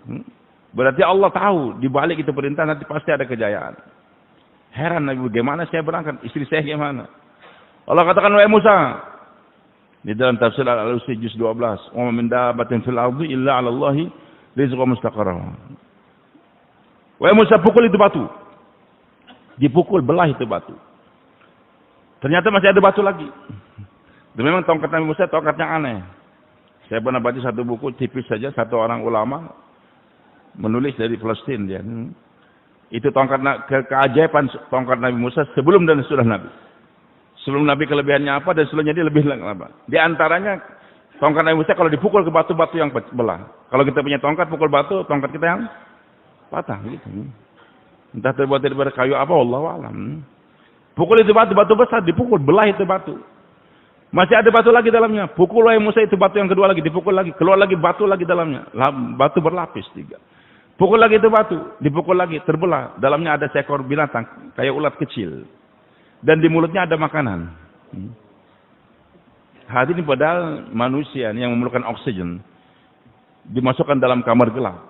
Berarti Allah tahu di balik itu perintah nanti pasti ada kejayaan. Heran Nabi, bagaimana saya berangkat? Istri saya gimana? Allah katakan, wahai Musa, di dalam tafsir Al-Alusi juz 12, "Wa min dabbatin fil ardi illa 'ala Allahi rizqu mustaqarrah." Wahai Musa, pukul itu batu. Dipukul, belah itu batu. Ternyata masih ada batu lagi. Dan memang tongkat Nabi Musa tongkatnya aneh. Saya pernah baca satu buku tipis saja, satu orang ulama menulis dari Palestina dia. Itu tongkat keajaiban tongkat Nabi Musa sebelum dan sesudah Nabi. Sebelum Nabi kelebihannya apa dan sebelumnya dia lebih apa. Di antaranya tongkat Nabi Musa kalau dipukul ke batu-batu yang belah. Kalau kita punya tongkat pukul batu, tongkat kita yang patah gitu. Entah terbuat dari kayu apa, wallahu alam. Pukul itu batu besar, dipukul, belah itu batu. Masih ada batu lagi dalamnya. Pukul wahai Musa itu batu yang kedua lagi, dipukul lagi, keluar lagi batu lagi dalamnya. Batu berlapis 3. Pukul lagi itu batu, dipukul lagi, terbelah. Dalamnya ada seekor binatang, kayak ulat kecil. Dan di mulutnya ada makanan. Hadirin padahal manusia yang memerlukan oksigen dimasukkan dalam kamar gelap.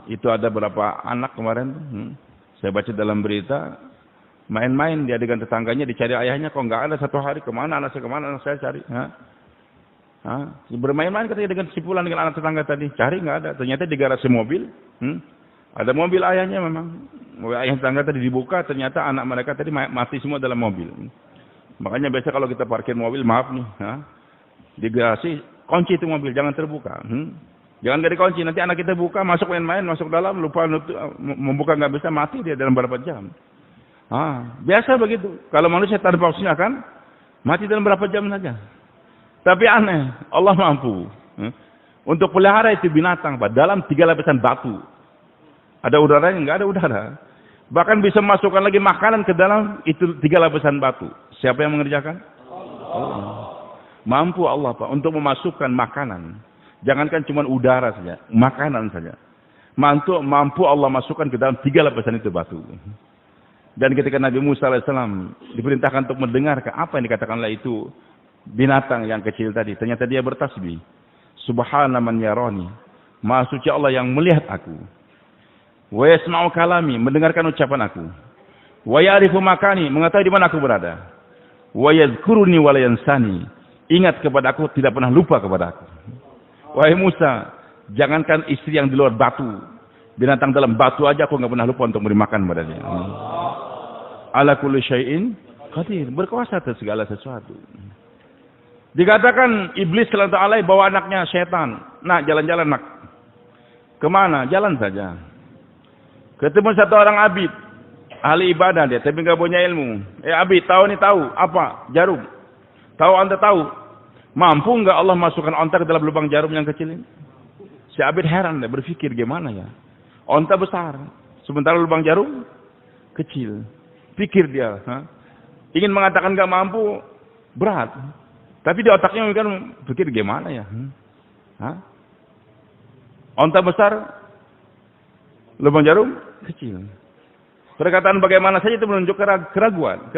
Itu ada berapa anak kemarin, saya baca dalam berita, main-main di adegan tetangganya, dicari ayahnya, kok nggak ada 1 hari, kemana anak saya cari. Bermain-main katanya dengan simpulan dengan anak tetangga tadi, cari nggak ada, ternyata di garasi mobil, ada mobil ayahnya memang, mobil ayah tetangga tadi dibuka, ternyata anak mereka tadi mati semua dalam mobil. Makanya biasa kalau kita parkir mobil, maaf nih, di garasi, kunci itu mobil, jangan terbuka. Jangan gak dikunci, nanti anak kita buka, masuk main-main, masuk dalam, lupa membuka nggak bisa, mati dia dalam berapa jam. Biasa begitu. Kalau manusia tanpa oksigen akan mati dalam berapa jam saja. Tapi aneh, Allah mampu untuk pelihara itu binatang dalam 3 lapisan batu. Ada udaranya? Nggak ada udara. Bahkan bisa masukkan lagi makanan ke dalam itu 3 lapisan batu. Siapa yang mengerjakan? Allah. Mampu Allah Pak untuk memasukkan makanan. Jangankan cuma udara saja, makanan saja. Mampu Allah masukkan ke dalam 3 lapisan itu batu. Dan ketika Nabi Musa AS diperintahkan untuk mendengarkan apa yang dikatakanlah itu binatang yang kecil tadi, ternyata dia bertasbih. Subhana man yarani, Maha suci Allah yang melihat aku. Wa yasma'u kalami, mendengarkan ucapan aku. Wa ya'rifu makani, mengetahui di mana aku berada. Wa yadhkuruni wa la yansani, ingat kepada aku, tidak pernah lupa kepada aku. Wahai Musa, jangankan istri yang di luar batu, binatang dalam batu aja aku nggak pernah lupa untuk memberi makan padanya. Ala kulli syai'in qadir, berkuasa atas segala sesuatu. Dikatakan iblis kelantau alai bawa anaknya setan. Nak, jalan-jalan nak. Kemana? Jalan saja. Ketemu satu orang abid, ahli ibadah dia, tapi nggak punya ilmu. Abid, tahu nih tahu apa? Jarum. Tahu anda tahu? Mampu nggak Allah masukkan onta ke dalam lubang jarum yang kecil ini? Si abid heran, dia berpikir gimana ya? Onta besar, sementara lubang jarum kecil. Pikir dia, ingin mengatakan nggak mampu, berat. Tapi di otaknya kan pikir gimana ya? Onta besar, lubang jarum kecil. Perkataan bagaimana saja itu menunjukkan keraguan.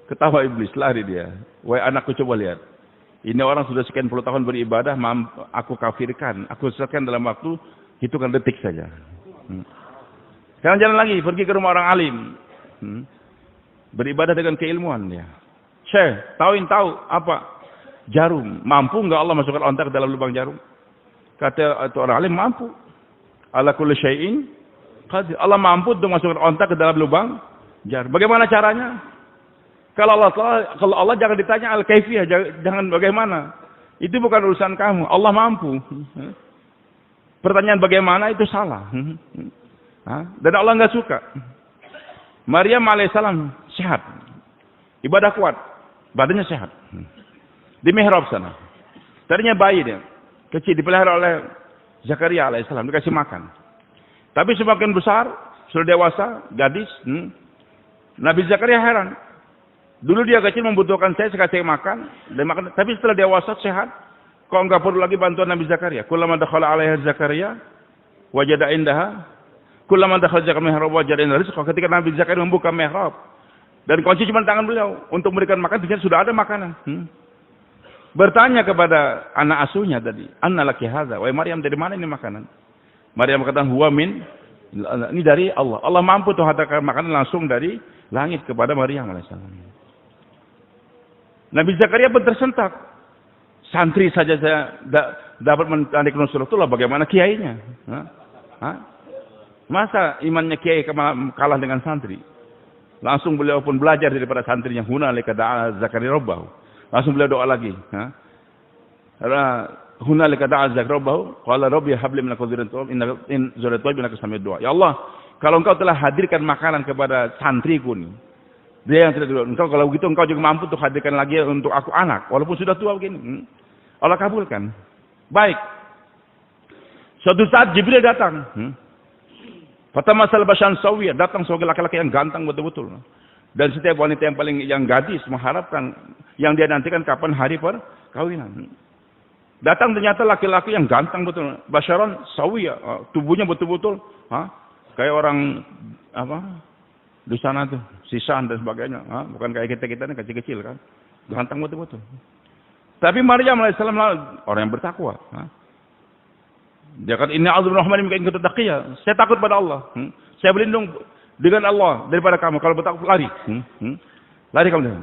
Ketawa iblis, lari dia. Wahai anakku, coba lihat. Ini orang sudah sekian puluh tahun beribadah, aku kafirkan. Aku sesatkan dalam waktu, hitungan detik saja. Sekarang jalan lagi, pergi ke rumah orang alim. Beribadah dengan keilmuan dia. Syekh, tahu apa? Jarum. Mampu enggak Allah masukkan onta ke dalam lubang jarum? Kata itu orang alim, mampu. Ala kulli syai'in qadir. Allah mampu untuk masukkan onta ke dalam lubang jarum. Bagaimana caranya? Kalau Allah jangan ditanya al-kaifiyah, jangan bagaimana. Itu bukan urusan kamu. Allah mampu. Pertanyaan bagaimana itu salah. Dan Allah nggak suka. Maryam alaihissalam sehat, ibadah kuat, badannya sehat. Di mihrab sana. Tadinya bayi dia, kecil, dipelihara oleh Zakaria alaihissalam, dikasih makan. Tapi semakin besar, sudah dewasa, gadis, Nabi Zakaria heran. Dulu dia kecil membutuhkan saya kasih makan, tapi setelah dewasa sehat, kok enggak perlu lagi bantuan Nabi Zakaria. Kullama dakhala 'alaiha Zakaria wajada indaha kullama dakhala Zakaria mihrab wajada indaha rizqa. Ketika Nabi Zakaria membuka mihrab dan kunci cuma tangan beliau untuk memberikan makan, ternyata sudah ada makanan. Bertanya kepada anak asuhnya tadi, "Anna laki hadza?" Wahai Maryam, dari mana ini makanan? Maryam berkata, "Huwa min," ini dari Allah. Allah mampu tuh hantarkan makanan langsung dari langit kepada Maryam alaihissalam. Nabi Zakaria pun tersentak. Santri saja saya dapat menandai Rasulullah, bagaimana kiainya? Masa imannya kiai kalah dengan santri? Langsung beliau pun belajar daripada santrinya. Hunalika da'a Zakaria rabbahu. Langsung beliau doa lagi. Hunalika da'a Zakaria rabbahu. Qala rabbi habli min dzurriyyati in dzurriyyati innaka samiyud du'a. Ya Allah, kalau engkau telah hadirkan makanan kepada santriku nih, dia yang tidak dulu. Engkau kalau begitu engkau juga mampu untuk hadirkan lagi untuk aku anak, walaupun sudah tua begini. Allah kabulkan. Baik. Suatu saat Jibril datang. Fatamasal basyan sawiyya, datang sebagai laki-laki yang ganteng betul-betul. Dan setiap wanita yang gadis mengharapkan yang dia nantikan kapan hari perkawinan. Datang ternyata laki-laki yang ganteng betul. Basyaron sawiyya, tubuhnya betul-betul kayak orang di sana tuh, sisan dan sebagainya. Bukan kayak kita nih kecil-kecil kan. Ganteng betul-betul. Tapi Maryam alaihissalam orang yang bertakwa. Dia kata, "Inni a'udzu birahmani minka in kunta taqiyya." Saya takut pada Allah. Saya berlindung dengan Allah daripada kamu. Kalau bertakwa lari. Lari kamu.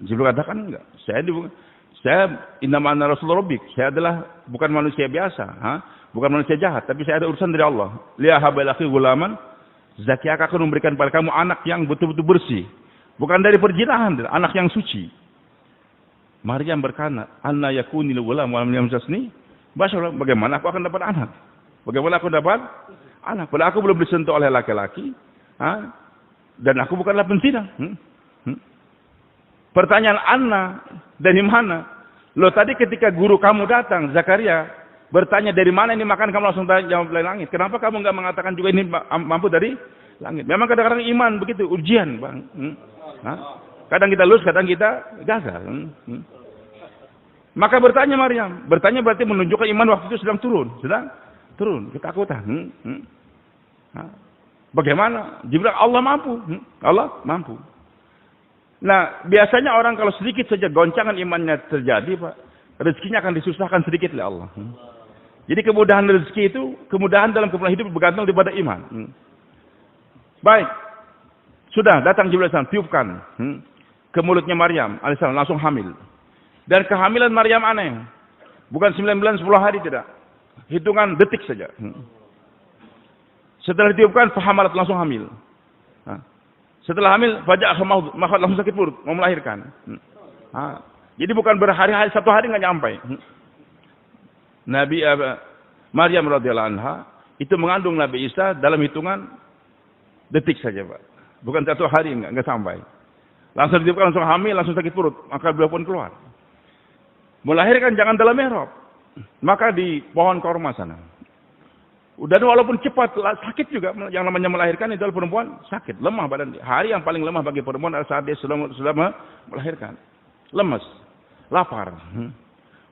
Jibril katakan enggak. Saya innama ana rasul rabbik. Saya adalah bukan manusia biasa, bukan manusia jahat, tapi saya ada urusan dari Allah. Liya habal akhi gulaman Zakia akan memberikan pada kamu anak yang betul-betul bersih. Bukan dari perzinahan, anak yang suci. Maryam berkata, "Anna yakuni li gulam wa lam yamsasni bashar." Bagaimana aku akan dapat anak? Bagaimana aku dapat anak? Padahal aku belum disentuh oleh laki-laki, dan aku bukanlah penzina. Pertanyaan Anna, dari mana? Loh tadi ketika guru kamu datang, Zakaria, bertanya dari mana ini makan, kamu langsung jawab dari langit. Kenapa kamu enggak mengatakan juga ini mampu dari langit? Memang kadang-kadang iman begitu, ujian, Bang. Kadang kita lulus, kadang kita gagal. Maka bertanya Maryam, bertanya berarti menunjukkan iman waktu itu sedang turun, ketakutan. Bagaimana? Jibril, Allah mampu, Allah mampu. Nah, biasanya orang kalau sedikit saja goncangan imannya terjadi, Pak, rezekinya akan disusahkan sedikit oleh Allah. Jadi kemudahan rezeki itu, kemudahan dalam kemudahan hidup bergantung daripada iman. Baik, sudah datang Jibril alaihissalam, tiupkan ke mulutnya Maryam alaihissalam, langsung hamil. Dan kehamilan Maryam aneh, bukan 9 bulan 10 hari, tidak, hitungan detik saja. Setelah ditiupkan, fahamalat, langsung hamil. Setelah hamil, maka langsung sakit perut, mau melahirkan. Jadi bukan berhari-hari, 1 hari nggak nyampe. Nabi Maryam radhiyallahu anha itu mengandung Nabi Isa dalam hitungan detik saja, Pak. Bukan 1 hari, nggak sampai. Langsung ditiupkan, langsung hamil, langsung sakit perut, maka beliau pun keluar. Melahirkan jangan dalam mihrab, maka di pohon korma sana. Dan walaupun cepat, sakit juga. Yang namanya melahirkan itu adalah perempuan sakit, lemah badan. Hari yang paling lemah bagi perempuan adalah saat dia sudah melahirkan. Lemas, lapar.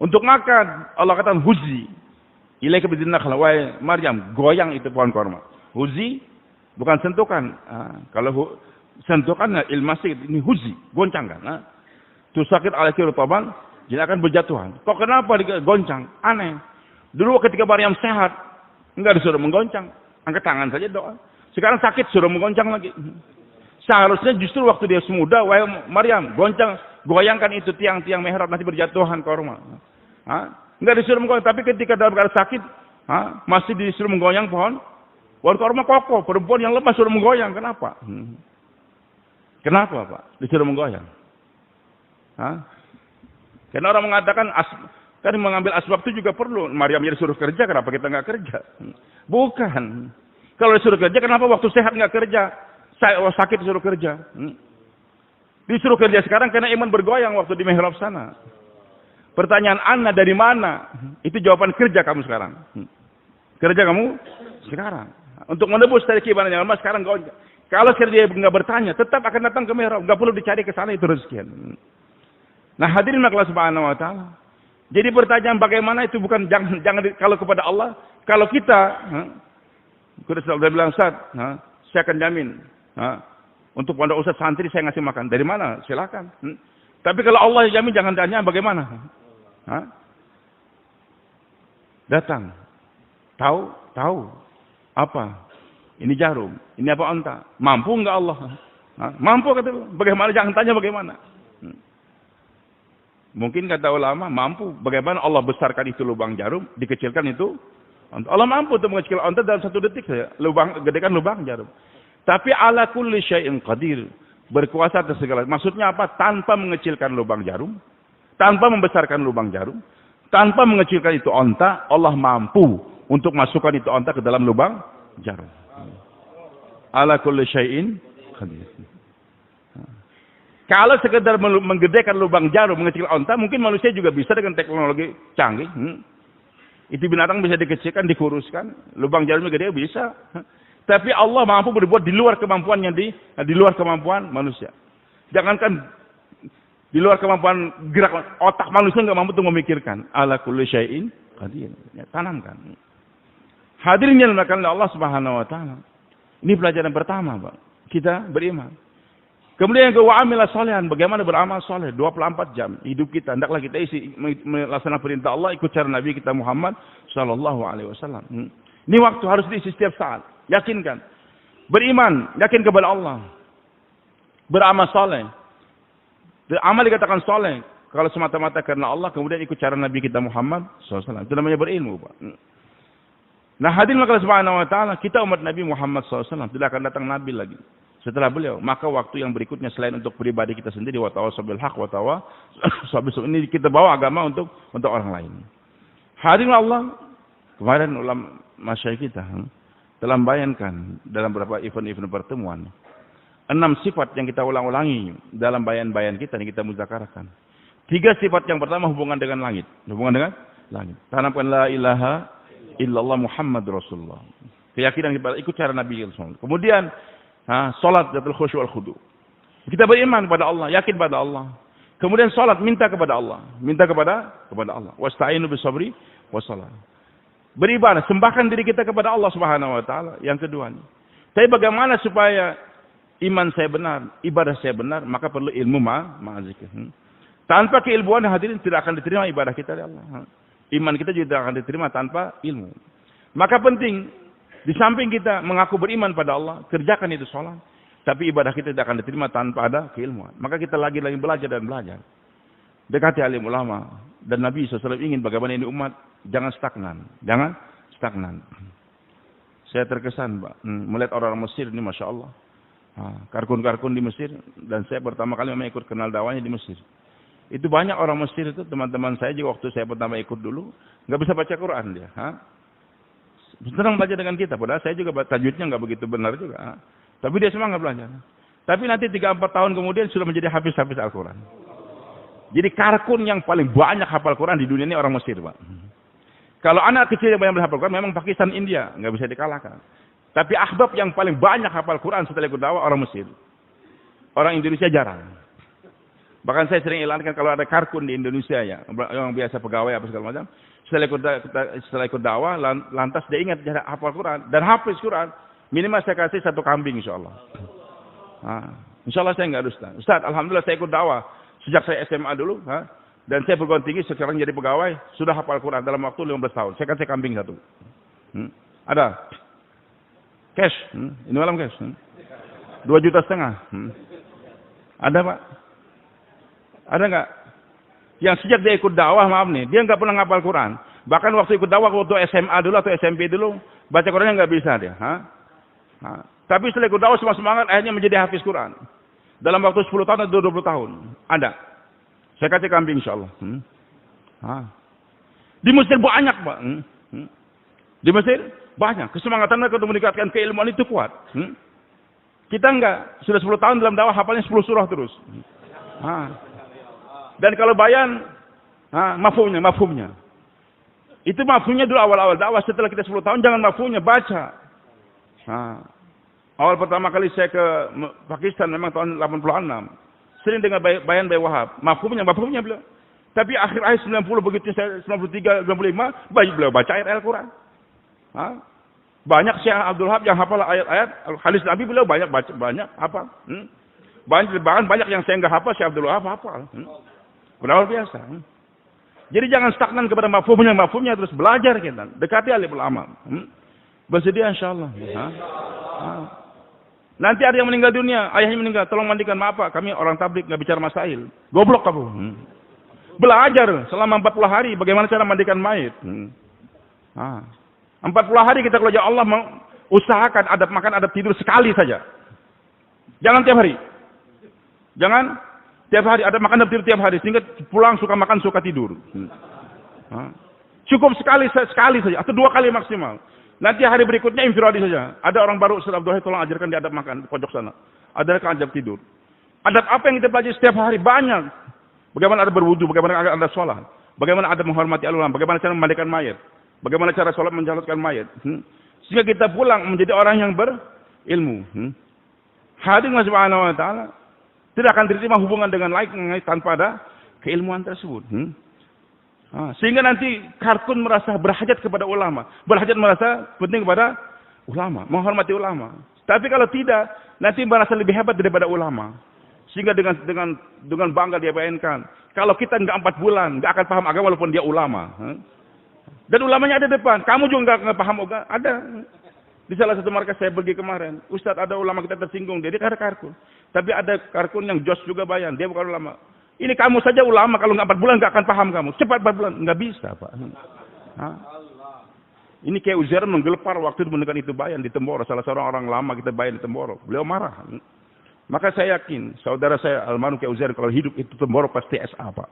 Untuk makan, Allah katakan huzi ilaika bidinakhla, wahai Maryam, goyang itu pohon korma. Huzi bukan sentuhkan. Kalau sentuhkan ilmasih, ini huzi, goncangkan. Tu sakit alaihi rutaban, jadi akan berjatuhan. Kok kenapa digoncang? Aneh. Dulu ketika Maryam sehat, enggak disuruh menggoncang, angkat tangan saja doa. Sekarang sakit suruh menggoncang lagi. Seharusnya justru waktu dia semuda, wahai Maryam, goyangkan itu tiang-tiang mihrab, nanti berjatuhan korma. Enggak disuruh menggoyang, tapi ketika dalam keadaan sakit, masih disuruh menggoyang pohon korma kokoh. Perempuan yang lemah suruh menggoyang, kenapa? Kenapa, Pak? Disuruh menggoyang. Karena orang mengatakan kan mengambil asbab itu juga perlu. Maryam jadi suruh kerja, kenapa kita nggak kerja? Bukan. Kalau disuruh kerja, kenapa waktu sehat nggak kerja? Saya sakit disuruh kerja. Disuruh kerja sekarang karena iman bergoyang waktu di mihrab sana. Pertanyaan Anda dari mana? Itu jawaban kerja kamu sekarang. Kerja kamu sekarang. Untuk menebus dari keimanan yang lama sekarang goyang. Kalau kerja nggak bertanya, tetap akan datang ke mihrab. Nggak perlu dicari ke sana, itu rezeki. Nah hadirin Allah Subhanahu Wa Taala. Jadi pertanyaan bagaimana itu bukan jangan kalau kepada Allah. Kalau kita, sudah bilang Ustaz, saya akan jamin. Untuk pondok Ustaz santri saya ngasih makan. Dari mana? Silakan. Tapi kalau Allah yang jamin jangan tanya bagaimana. Datang. Tahu. Apa? Ini jarum. Ini apa onta? Mampu enggak Allah? Mampu kata lu. Bagaimana? Jangan tanya bagaimana. Mungkin kata ulama mampu. Bagaimana Allah besarkan itu lubang jarum, dikecilkan itu onta. Allah mampu untuk mengecilkan onta dalam 1 detik saja. Gedekan lubang jarum. Tapi ala kulli syai'in qadir. Berkuasa atas segala. Maksudnya apa? Tanpa mengecilkan lubang jarum, tanpa membesarkan lubang jarum, tanpa mengecilkan itu onta, Allah mampu untuk masukkan itu onta ke dalam lubang jarum. Ala kulli syai'in qadir. Kalau sekedar menggedekan lubang jarum, mengecilkan onta, mungkin manusia juga bisa dengan teknologi canggih. Itu binatang bisa dikecilkan, dikuruskan, lubang jarumnya gede bisa. Tapi Allah mampu berbuat di luar kemampuannya, di luar kemampuan manusia. Jangankan di luar kemampuan gerak otak manusia nggak mampu untuk memikirkan. Ala kulli syai'in qadir. Ya, tanamkan. Hadirin yang dimuliakan oleh Allah Subhanahu Wa Taala. Ini pelajaran pertama, Pak. Kita beriman. Kemudian yang kedua, amila solehan. Bagaimana beramal soleh? 24 jam hidup kita. Hendaklah kita isi melaksanakan perintah Allah, ikut cara Nabi kita Muhammad Sallallahu Alaihi Wasallam. Ini waktu harus diisi setiap saat. Yakinkan. Beriman. Yakin kepada Allah. Beramal soleh. Amal dikatakan soleh. Kalau semata-mata karena Allah, kemudian ikut cara Nabi kita Muhammad SAW. Itu namanya berilmu, Pak. Nah, hadirin Allah Subhanahu Wa Taala, kita umat Nabi Muhammad SAW tidak akan datang Nabi lagi setelah beliau. Maka waktu yang berikutnya selain untuk pribadi kita sendiri, wa tawassabil haq wa tawassabil ini kita bawa agama untuk orang lain. Hadirin Allah, kemarin ulama masyayikh kita telah membayangkan dalam beberapa event-event pertemuan 6 sifat yang kita ulang-ulangi dalam bayan-bayan kita yang kita muzakarahkan. 3 sifat yang pertama hubungan dengan langit. Hubungan dengan langit. Tanamkan la ilaha illallah Muhammad Rasulullah. Keyakinan kita ikut cara Nabi SAW. Kemudian salat datul khusyuk wal khudu. Kita beriman kepada Allah, yakin pada Allah. Kemudian salat minta kepada Allah, minta kepada Allah. Wasta'inu bis-sabri was-salah. Beribadah, sembahkan diri kita kepada Allah Subhanahu Wa Taala. Yang kedua nih. Tapi bagaimana supaya iman saya benar, ibadah saya benar, maka perlu ilmu ma'azikir. Tanpa keilmuan hadirin tidak akan diterima ibadah kita dari Allah. Iman kita juga tidak akan diterima tanpa ilmu. Maka penting, di samping kita mengaku beriman pada Allah, kerjakan itu sholat. Tapi ibadah kita tidak akan diterima tanpa ada keilmuan. Maka kita lagi-lagi belajar dan belajar. Dekati alim ulama. Dan Nabi SAW ingin bagaimana ini umat jangan stagnan. Jangan stagnan. Saya terkesan, Pak, melihat orang Mesir ini, Masya Allah. Karkun-karkun di Mesir. Dan saya pertama kali memang ikut kenal dakwahnya di Mesir. Itu banyak orang Mesir itu, teman-teman saya juga waktu saya pertama ikut dulu, nggak bisa baca Quran dia. Senang belajar dengan kita, padahal saya juga tajwidnya nggak begitu benar juga. Tapi dia semangat belajar. Tapi nanti 3-4 tahun kemudian sudah menjadi hafiz-hafiz Al-Quran. Jadi karkun yang paling banyak hafal Quran di dunia ini orang Mesir, Pak. Kalau anak kecil yang banyak hafal Quran, memang Pakistan, India, nggak bisa dikalahkan. Tapi ahbab yang paling banyak hafal Quran setelah ikut dakwah orang Mesir. Orang Indonesia jarang. Bahkan saya sering ilankan kalau ada karkun di Indonesia ya, yang biasa pegawai apa segala macam. Setelah ikut dakwah, lantas dia ingat dia hafal Quran dan hafiz Quran. Minimal saya kasih 1 kambing, insya Allah. Insya Allah saya nggak dusta. Ustaz, alhamdulillah saya ikut dakwah sejak saya SMA dulu, dan saya perguruan tinggi sekarang jadi pegawai sudah hafal Quran dalam waktu 15 tahun. Saya kasih kambing 1. Ada cash, ini malam cash, 2,5 juta. Ada, Pak? Ada nggak? Yang sejak dia ikut dakwah, maaf nih, dia nggak pernah ngapal Quran. Bahkan waktu ikut dakwah waktu SMA dulu atau SMP dulu, baca Qurannya nggak bisa dia. Tapi setelah ikut dakwah semangat, akhirnya menjadi hafiz Quran. Dalam waktu 10 tahun atau 20 tahun. Ada. Saya kasih kambing insya Allah. Di Mesir banyak, Pak. Di Mesir Banyak. Kesemangatan mereka untuk meningkatkan keilmuan itu kuat. Kita enggak. Sudah 10 tahun dalam dakwah hafalnya 10 surah terus. Dan kalau bayan, mafhumnya. Itu mafhumnya dulu awal-awal dakwah. Setelah kita 10 tahun jangan mafhumnya, baca. Awal pertama kali saya ke Pakistan memang tahun 86. Sering dengar bayan Bayi Wahab. Mafhumnya beliau. Tapi akhir-akhir 90 begitu saya 93, 95, beliau baca ayat Al-Quran. Banyak Syekh Abdul Wahab yang hafal ayat-ayat hadis Nabi, beliau banyak hafal. Banyak yang saya enggak hafal, Syekh Abdul Wahab hafal. Luar biasa. Jadi jangan stagnan kepada mafhumnya terus belajar kita. Dekati alim ulama. Bersedia insyaallah. Nanti ada yang meninggal dunia, ayahnya meninggal, tolong mandikan. Maaf Pak, kami orang tabligh enggak bicara masail. Goblok kamu. Belajar selama 40 hari bagaimana cara mandikan mayit. 40 hari kita kalau Allah mau usahakan adab makan, adab tidur sekali saja. Jangan tiap hari. Jangan tiap hari adab makan, adab tidur tiap hari sehingga pulang suka makan, suka tidur. Cukup sekali saja atau 2 kali maksimal. Nanti hari berikutnya infiradi saja. Ada orang baru, Ustaz Abdul Wahab, tolong ajarkan di adab makan di pojok sana. Ajarkan adab tidur. Adab apa yang kita pelajari setiap hari? Banyak. Bagaimana ada berwudu, bagaimana ada sholat, bagaimana ada menghormati ulama, bagaimana cara memandikan mayat, bagaimana cara sholat menjalankan mayat. Sehingga kita pulang menjadi orang yang berilmu. Hadirin subhanahu wa ta'ala tidak akan diterima hubungan dengan lain tanpa ada keilmuan tersebut. Sehingga nanti kartun merasa berhajat kepada ulama, berhajat merasa penting kepada ulama, menghormati ulama. Tapi kalau tidak, nanti merasa lebih hebat daripada ulama. Sehingga dengan bangga dia bayangkan, kalau kita enggak 4 bulan, enggak akan paham agama walaupun dia ulama. Dan ulamanya ada depan, kamu juga enggak paham agama, ada. Di salah satu markas saya pergi kemarin, Ustaz ada ulama kita tersinggung, dia ada karkun. Tapi ada karkun yang jos juga bayan, dia bukan ulama. Ini kamu saja ulama, kalau enggak 4 bulan enggak akan paham kamu. Cepat 4 bulan, enggak bisa Pak. Ini kayak Uzair menggelepar waktu itu mendengar itu bayan di Temboro. Salah seorang orang lama kita bayan di Temboro. Beliau marah. Maka saya yakin, saudara saya almarhum Kiai Uzair kalau hidup itu Temboro pasti SA Pak.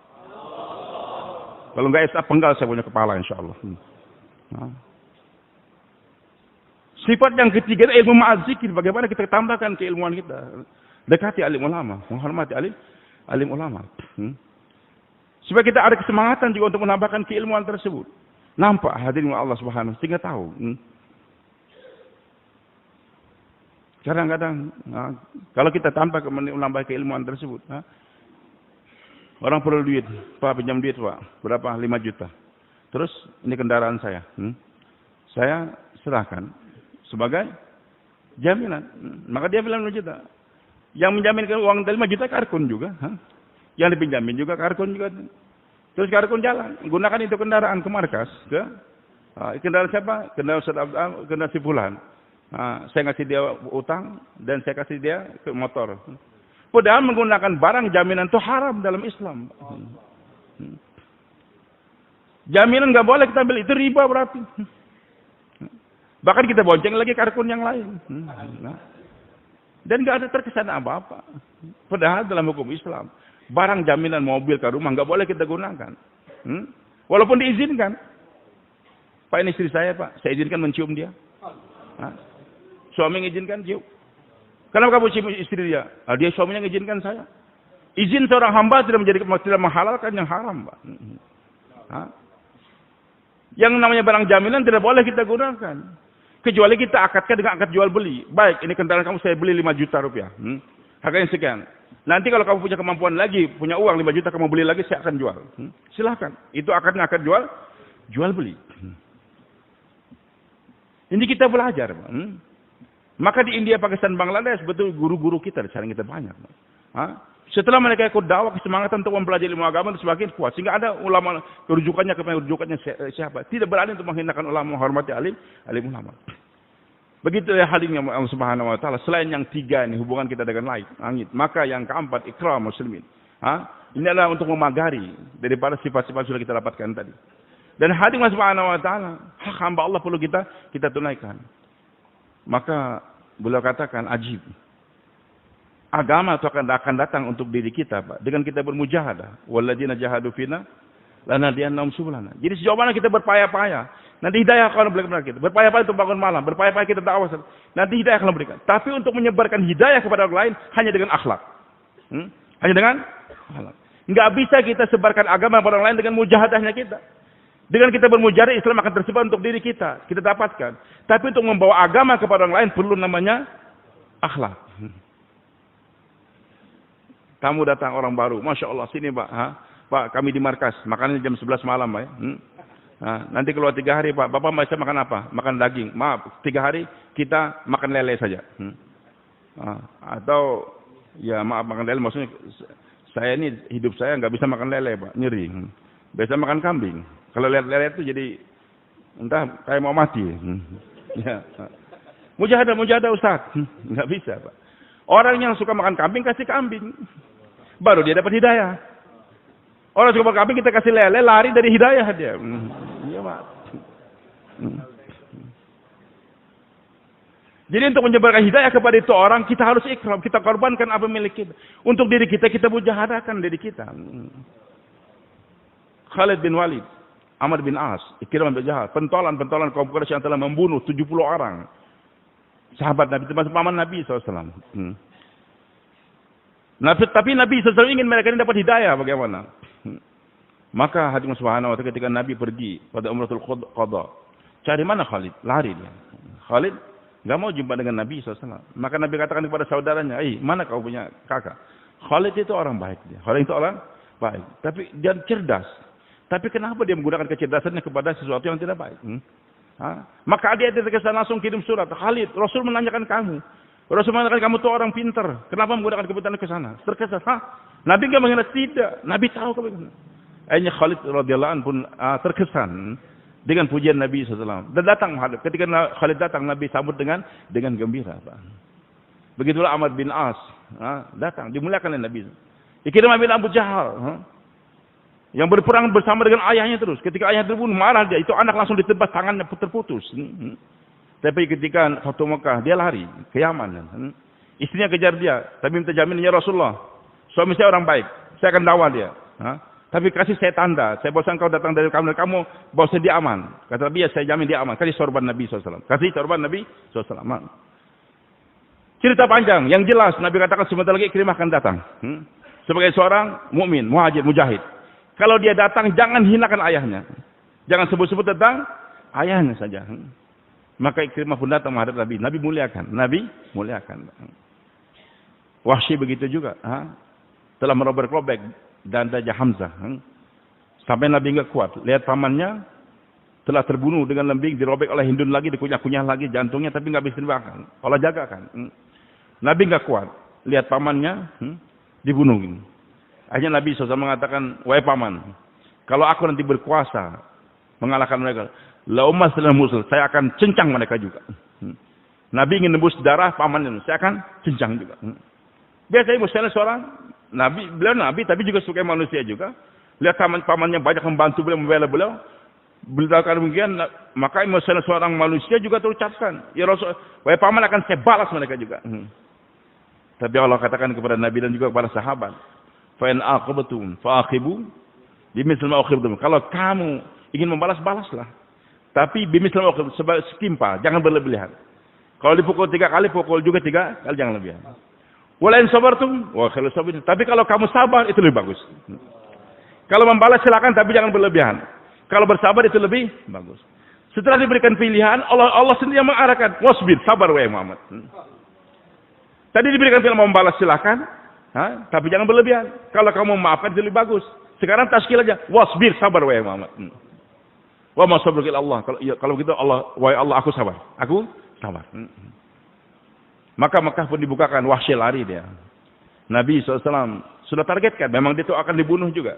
Kalau enggak SA penggal saya punya kepala insyaallah. Sifat yang ketiga ilmu ma'azikir. Bagaimana kita tambahkan keilmuan kita. Dekati alim ulama, menghormati alim ulama. Supaya kita ada kesemangatan juga untuk menambahkan keilmuan tersebut. Nampak hadirin Allah Subhanahu sehingga tahu. Kadang-kadang kalau kita tanpa menambah keilmuan tersebut, orang perlu duit, Pak pinjam duit Pak, berapa? 5 juta. Terus ini kendaraan saya, saya serahkan sebagai jaminan. Maka dia bilang 5 juta. Yang menjaminkan uang 5 juta karkun juga, yang dipinjamin juga karkun juga. Terus karkun jalan, gunakan itu kendaraan ke markas, ke kendaraan siapa? Kendaraan Ustaz Abdul, kendaraan si fulan. Saya ngasih dia utang dan saya kasih dia ke motor. Padahal menggunakan barang jaminan itu haram dalam Islam. Jaminan nggak boleh kita ambil, itu riba berarti. Bahkan kita bonceng lagi karkun yang lain. Dan nggak ada terkesan apa-apa. Padahal dalam hukum Islam, barang jaminan mobil ke rumah nggak boleh kita gunakan. Walaupun diizinkan. Pak ini istri saya Pak, saya izinkan mencium dia. Suami mengizinkan cium. Kenapa kamu cium istri dia? Dia suaminya mengizinkan saya. Izin seorang hamba tidak menghalalkan yang haram, Pak. Yang namanya barang jaminan tidak boleh kita gunakan. Kecuali kita akadkan dengan akad jual beli. Baik, ini kendaraan kamu saya beli 5 juta rupiah. Harganya sekian. Nanti kalau kamu punya kemampuan lagi, punya uang 5 juta kamu beli lagi, saya akan jual. Silahkan. Itu akadnya akad jual beli. Ini kita belajar. Maka di India, Pakistan, Bangladesh, betul guru-guru kita, sekarang kita banyak. Setelah mereka ikut dakwah, kesemangatan untuk mempelajari ilmu agama itu semakin kuat. Sehingga ada ulama, kepada rujukannya siapa. Tidak berani untuk menghinakan ulama, menghormati alim ulama. Begitu ya halnya Allah Subhanahu wa ta'ala. Selain yang 3 ini, hubungan kita dengan langit. Maka yang keempat, ikram muslimin. Ini adalah untuk memagari daripada sifat-sifat sudah kita dapatkan tadi. Dan hadirin Allah Subhanahu wa ta'ala, hak hamba Allah perlu kita tunaikan. Maka beliau katakan ajib. Agama itu akan datang untuk diri kita, Pak. Dengan kita bermujahadah. Walladzina jahadu fina Lana diannahum subulana. Jadi sejauh mana kita berpayah-payah, nanti hidayah akan diberikan kita. Berpayah-payah untuk bangun malam, berpayah-payah kita dakwah, nanti hidayah akan diberikan. Tapi untuk menyebarkan hidayah kepada orang lain hanya dengan akhlak. Hanya dengan akhlak. Enggak bisa kita sebarkan agama kepada orang lain dengan mujahadahnya kita. Dengan kita bermujahadah, Islam akan tersebar untuk diri kita dapatkan. Tapi untuk membawa agama kepada orang lain perlu namanya akhlak. Kamu datang orang baru, Masya Allah, sini Pak. Pak, kami di markas, makannya jam 11 malam Pak. Nanti keluar 3 hari Pak, Bapak bisa makan apa? Makan daging. Maaf, 3 hari kita makan lele saja. Atau, ya maaf, makan lele maksudnya, saya ini, hidup saya nggak bisa makan lele Pak, nyeri. Biasa makan kambing. Kalau lihat lele itu jadi, entah kayak mau mati. Ya. Mujahadah Ustaz. Nggak bisa Pak. Orang yang suka makan kambing, kasih kambing. Baru dia dapat hidayah. Orang suka makan kambing, kita kasih lele, lari dari hidayah dia. Iya Pak. Jadi untuk menyebarkan hidayah kepada itu orang, kita harus ikhram, kita korbankan apa milik kita. Untuk diri kita mujahadahkan diri kita. Khalid bin Walid, Amr bin As, Ikrimah bin Jahal, pentolan kaum Quraisy yang telah membunuh 70 orang. Sahabat Nabi, termasuk paman Nabi SAW. Tapi Nabi SAW ingin mereka ini dapat hidayah, bagaimana? Maka hadirin subhanahu wa ta'ala ketika Nabi pergi pada Umratul Qadha, cari mana Khalid? Lari dia. Khalid nggak mau jumpa dengan Nabi SAW. Maka Nabi katakan kepada saudaranya, mana kau punya kakak? Khalid itu orang baik dia. Khalid itu orang baik. Tapi dia cerdas. Tapi kenapa dia menggunakan kecerdasannya kepada sesuatu yang tidak baik? Maka dia terkesan langsung kirim surat. Khalid, Rasul menanyakan kamu. Rasul menanyakan kamu tuh orang pintar. Kenapa menggunakan kepintaran ke sana? Terkesan, Nabi nggak mengenal, tidak. Nabi tahu kebagaimana. Akhirnya Khalid radhiyallahu anhu pun terkesan dengan pujian Nabi SAW. Dan datang ketika Khalid datang, Nabi sambut dengan gembira. Begitulah Amr bin As datang, dimuliakan oleh Nabi. Ikrimah bin Abu Jahal yang berperang bersama dengan ayahnya terus. Ketika ayah terbunuh, marah dia. Itu anak langsung ditebas, tangannya terputus. Tapi ketika Fatu Mekah, dia lari ke Yaman. Istrinya kejar dia, tapi minta jamin, ya Rasulullah, suami saya orang baik, saya akan dakwah dia. Tapi kasih saya tanda, saya bosan kau datang dari kamu bosan dia aman. Kata Nabi, ya saya jamin dia aman. Kasih sorban Nabi SAW. Kasih sorban Nabi SAW. Cerita panjang, yang jelas Nabi katakan sebentar lagi Ikrimah akan datang. Sebagai seorang mukmin, muhajir, mujahid. Kalau dia datang, jangan hinakan ayahnya. Jangan sebut-sebut tentang ayahnya saja. Maka Ikrimah pun datang menghadap Nabi. Nabi muliakan. Wahsy begitu juga. Telah merobek-robek dada Hamzah. Sampai Nabi enggak kuat. Lihat pamannya telah terbunuh dengan lembing, dirobek oleh Hindun lagi, dikunyah-kunyah lagi jantungnya, tapi enggak bisa dimakan. Allah jagakan. Nabi enggak kuat. Lihat pamannya dibunuh. Akhirnya Nabi SAW mengatakan, wahai paman, kalau aku nanti berkuasa mengalahkan mereka, la ummas lil musul, saya akan cencang mereka juga. Nabi ingin nembus darah pamannya, saya akan cencang juga. Biasanya misalnya seorang Nabi, beliau Nabi tapi juga suka manusia juga. Lihat pamannya banyak membantu beliau, membela beliau. Beliau akan demikian, maka misalnya seorang manusia juga terucapkan, ya Rasul, wahai paman, akan saya balas mereka juga. Tapi Allah katakan kepada Nabi dan juga kepada sahabat, fa in aqabtum fa aqibu bimithli ma uqibtum. Kalau kamu ingin membalas, balaslah. Tapi bimithli ma uqibtum, setimpal, jangan berlebihan. Kalau dipukul 3 kali, pukul juga 3 kali, jangan lebihan. Wala in sabartum wa khairu sabirin. Tapi kalau kamu sabar, itu lebih bagus. Kalau membalas silakan, tapi jangan berlebihan. Kalau bersabar itu lebih bagus. Setelah diberikan pilihan, Allah sendiri yang mengarahkan, wasbir, sabar wahai Muhammad. Tadi diberikan pilihan mau membalas silakan, tapi jangan berlebihan. Kalau kamu memaafkan itu lebih bagus. Sekarang taskil aja, wasbir, sabar wahai Muhammad. Wa ma sabruka illa Allah. Kalau begitu Allah, wahai Allah, aku sabar. Aku sabar. Maka Mekah pun dibukakan, Wahsy lari dia. Nabi SAW sudah targetkan, memang dia itu akan dibunuh juga.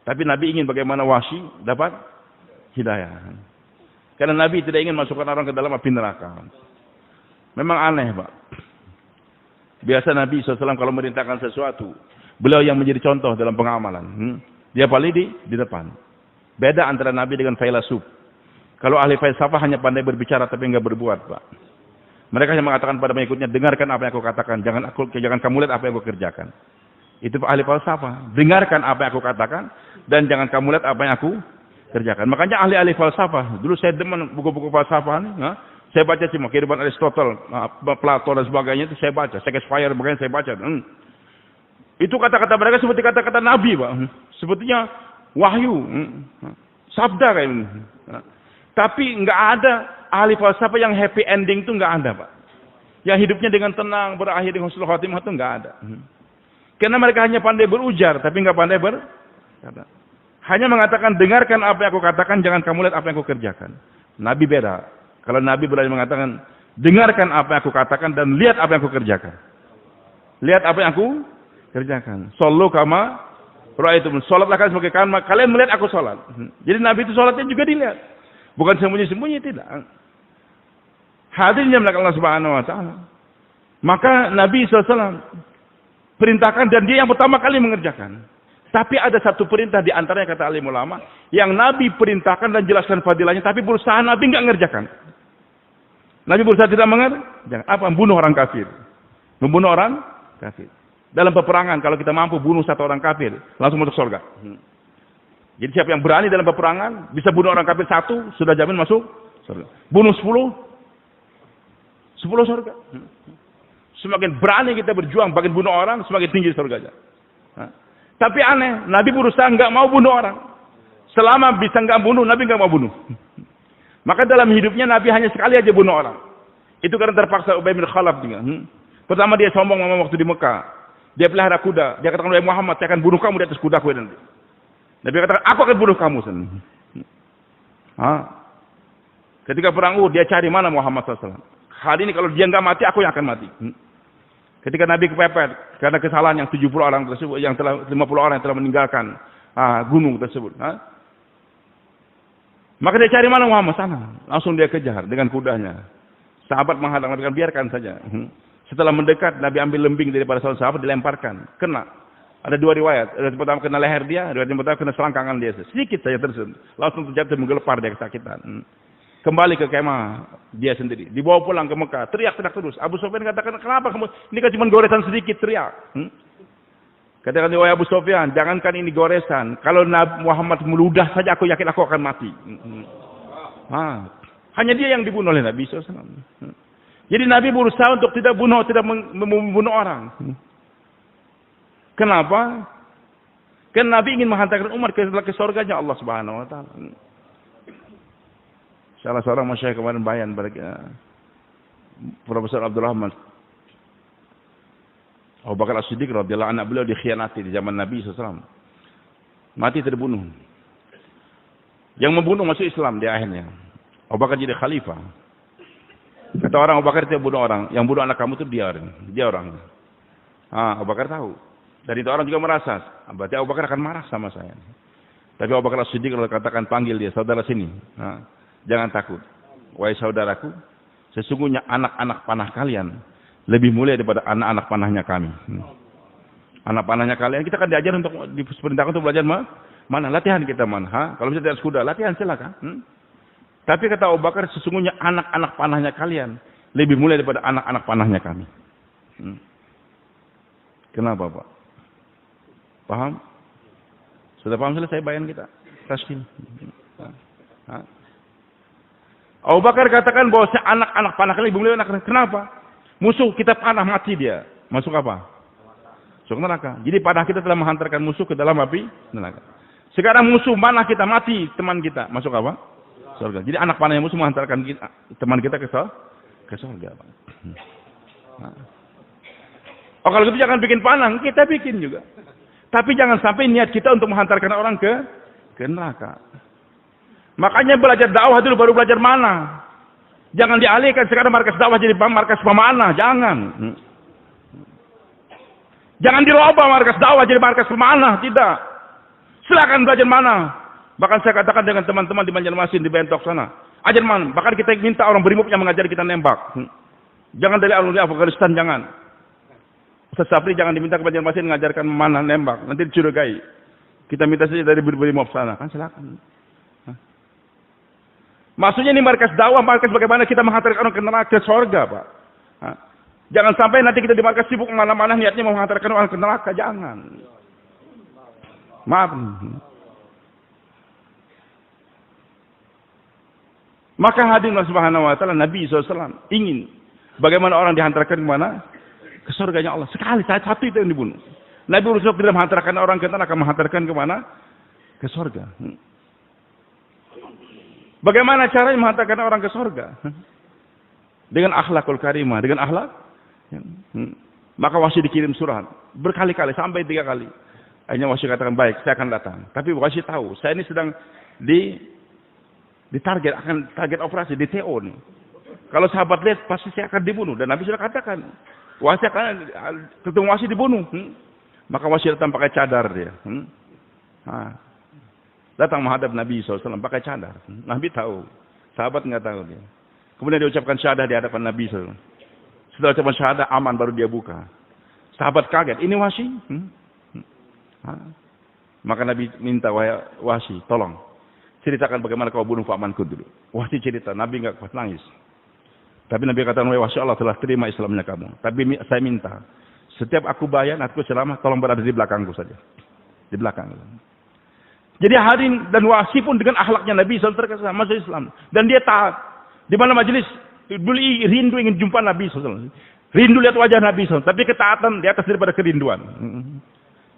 Tapi Nabi ingin bagaimana Wahsy dapat hidayah. Karena Nabi tidak ingin masukkan orang ke dalam api neraka. Memang aneh, Pak. Biasa Nabi SAW kalau merintahkan sesuatu, beliau yang menjadi contoh dalam pengamalan. Dia paling di depan. Beda antara Nabi dengan filsuf. Kalau ahli falsafah hanya pandai berbicara tapi enggak berbuat, Pak. Mereka hanya mengatakan pada pengikutnya, dengarkan apa yang aku katakan, jangan kamu lihat apa yang aku kerjakan. Itu ahli falsafah. Dengarkan apa yang aku katakan dan jangan kamu lihat apa yang aku kerjakan. Makanya ahli-ahli falsafah. Dulu saya demen buku-buku falsafah nih. Saya baca cuma kehidupan Aristotle, Plato dan sebagainya itu saya baca. Shakespeare sebagainya saya baca. Itu kata-kata mereka seperti kata-kata Nabi, Pak. Sepertinya wahyu, sabda kayak ini. Tapi nggak ada ahli falsafah yang happy ending itu nggak ada, Pak. Yang hidupnya dengan tenang, berakhir dengan husnul khatimah itu nggak ada. Karena mereka hanya pandai berujar, tapi nggak pandai berkata. Hanya mengatakan, dengarkan apa yang aku katakan, jangan kamu lihat apa yang aku kerjakan. Nabi beda. Kalau Nabi berani mengatakan, dengarkan apa yang aku katakan dan lihat apa yang aku kerjakan. Lihat apa yang aku kerjakan. Sallu kama ra'aitum. Salatlah kalian sebagai kalian melihat aku salat. Jadi Nabi itu salatnya juga dilihat. Bukan sembunyi-sembunyi, tidak. Hadirin yang Allah Subhanahu wa taala. Maka Nabi SAW perintahkan dan dia yang pertama kali mengerjakan. Tapi ada satu perintah di antaranya kata alim ulama yang Nabi perintahkan dan jelaskan fadilahnya, tapi berusaha Nabi nggak ngerjakan. Nabi berusaha tidak mengerjakan. Apa? Membunuh orang kafir. Membunuh orang kafir. Dalam peperangan kalau kita mampu bunuh satu orang kafir, langsung masuk surga. Jadi siapa yang berani dalam peperangan bisa bunuh orang kafir satu, sudah jamin masuk surga. Bunuh 10 surga. Semakin berani kita berjuang bagi bunuh orang, semakin tinggi surganya. Tapi aneh, Nabi berusaha nggak mau bunuh orang. Selama bisa nggak bunuh, Nabi nggak mau bunuh. Maka dalam hidupnya Nabi hanya sekali aja bunuh orang. Itu karena terpaksa Ubay bin Khalaf juga. Pertama dia sombong waktu di Mekah. Dia pelihara kuda. Dia katakan, "Wahai Muhammad, saya akan bunuh kamu di atas kudaku nanti." Nabi katakan, "Aku akan bunuh kamu." Ketika perang Uhud, dia cari mana Muhammad SAW. Hari ini kalau dia nggak mati, aku yang akan mati. Ketika Nabi kepepet karena kesalahan yang 70 orang tersebut, yang telah 50 orang yang telah meninggalkan gunung tersebut. Maka dia cari mana Muhammad sana. Langsung dia kejar dengan kudanya. Sahabat menghadang Nabi, biarkan saja. Setelah mendekat, Nabi ambil lembing daripada sahabat, dilemparkan. Kena. Ada dua riwayat. Riwayat pertama kena leher dia, riwayat yang pertama kena selangkangan dia. Sedikit saja tersentuh. Langsung terjatuh menggelepar dia kesakitan. Kembali ke kemah dia sendiri. Dibawa pulang ke Mekah. Teriak-teriak terus. Abu Sufyan katakan, "Kenapa kamu? Ini kan cuma goresan sedikit." Teriak. Katakan, "Wahai Abu Sufyan, jangankan ini goresan. Kalau Nabi Muhammad meludah saja, aku yakin aku akan mati." Hanya dia yang dibunuh oleh Nabi SAW. Jadi Nabi berusaha untuk tidak membunuh orang. Kenapa? Karena Nabi ingin menghantarkan umat ke surganya Allah Subhanahu wa taala. Salah seorang masyayikh kemarin bayan pada Profesor Abdul Rahman Abu Bakar As-Siddiq radhiyallahu anhu, beliau dikhianati di zaman Nabi SAW. Mati terbunuh. Yang membunuh masuk Islam di akhirnya. Abu Bakar jadi khalifah. Kata orang, Abu Bakar tidak bunuh orang. Yang bunuh anak kamu itu dia orang. Abu Bakar tahu. Dan itu orang juga merasa, berarti Abu Bakar akan marah sama saya. Tapi Abu Bakar As-Siddiq kalau katakan, panggil dia, "Saudara sini. Jangan takut. Wahai saudaraku, sesungguhnya anak-anak panah kalian lebih mulia daripada anak-anak panahnya kami." Anak panahnya kalian, kita kan diajar untuk diperintahkan untuk belajar mana latihan kita mana. Kalau bisa di atas kuda, latihan silakan. Tapi kata Abu Bakar, sesungguhnya anak-anak panahnya kalian lebih mulia daripada anak-anak panahnya kami. Kenapa, Pak? Paham? Sudah paham selesai bayan kita? Taskin. Abu Bakar katakan bahwa anak-anak panah kalian lebih mulia anak. Kenapa? Musuh kita panah mati dia. Masuk apa? Masuk neraka. Jadi panah kita telah menghantarkan musuh ke dalam api neraka. Sekarang musuh panah kita mati, teman kita masuk apa? Surga. Jadi anak panah yang musuh menghantarkan kita, teman kita ke surga. Kalau gitu jangan bikin panah, kita bikin juga. Tapi jangan sampai niat kita untuk menghantarkan orang ke neraka. Makanya belajar dakwah dulu baru belajar mana. Jangan dialihkan sekarang markas dakwah jadi markas pemanah, jangan. Jangan dirubah markas dakwah jadi markas pemanah, tidak. Silakan belajar mana. Bahkan saya katakan dengan teman-teman di Banjarmasin, di Bentok sana. Ajar mana. Bahkan kita minta orang brimob yang mengajari kita nembak. Jangan dari alumni Afghanistan, jangan. Ustaz Sapri jangan diminta ke Banjarmasin mengajarkan mana nembak. Nanti dicurigai. Kita minta saja dari brimob sana. Kan silakan. Maksudnya ini markas dakwah, markas bagaimana kita menghantarkan orang ke neraka, ke surga, Pak. Jangan sampai nanti kita di markas sibuk mana-mana niatnya mau menghantarkan orang ke neraka, jangan. Maaf. Maka hadirin subhanahu wa ta'ala, Nabi SAW ingin bagaimana orang dihantarkan ke mana? Ke surganya Allah. Sekali, satu itu yang dibunuh. Nabi SAW tidak menghantarkan orang ke neraka, menghantarkan ke mana? Ke surga. Bagaimana caranya menghantarkan orang ke surga? Dengan akhlakul karimah, dengan akhlak. Maka Wahsy dikirim surat berkali-kali sampai 3 kali. Akhirnya Wahsy katakan, baik, saya akan datang. Tapi Wahsy tahu, saya ini sedang di target, akan target operasi, di TO nih. Kalau sahabat lihat, pasti saya akan dibunuh. Dan Nabi sudah katakan, Wahsy akan ketemu Wahsy dibunuh. Maka Wahsy datang pakai cadar dia. Datang menghadap Nabi SAW pakai cadar. Nabi tahu, sahabat nggak tahu dia. Kemudian dia ucapkan syahadah di hadapan Nabi SAW. Setelah ucapan syahadah, aman, baru dia buka. Sahabat kaget, ini Wahsy? Maka Nabi minta, Wahsy, tolong ceritakan bagaimana kau bunuh pamanku dulu. Wahsy cerita, Nabi nggak kuat nangis. Tapi Nabi katakan, Wahsy, Allah telah terima Islamnya kamu. Tapi saya minta, setiap aku bayar, aku ceramah, tolong berada di belakangku saja. Di belakang. Jadi hadirin, dan Wahsy pun dengan akhlaknya Nabi SAW terkesan masuk Islam. Dan dia taat. Di mana majelis, dulu rindu ingin jumpa Nabi SAW. Rindu lihat wajah Nabi SAW. Tapi ketaatan di atas daripada kerinduan.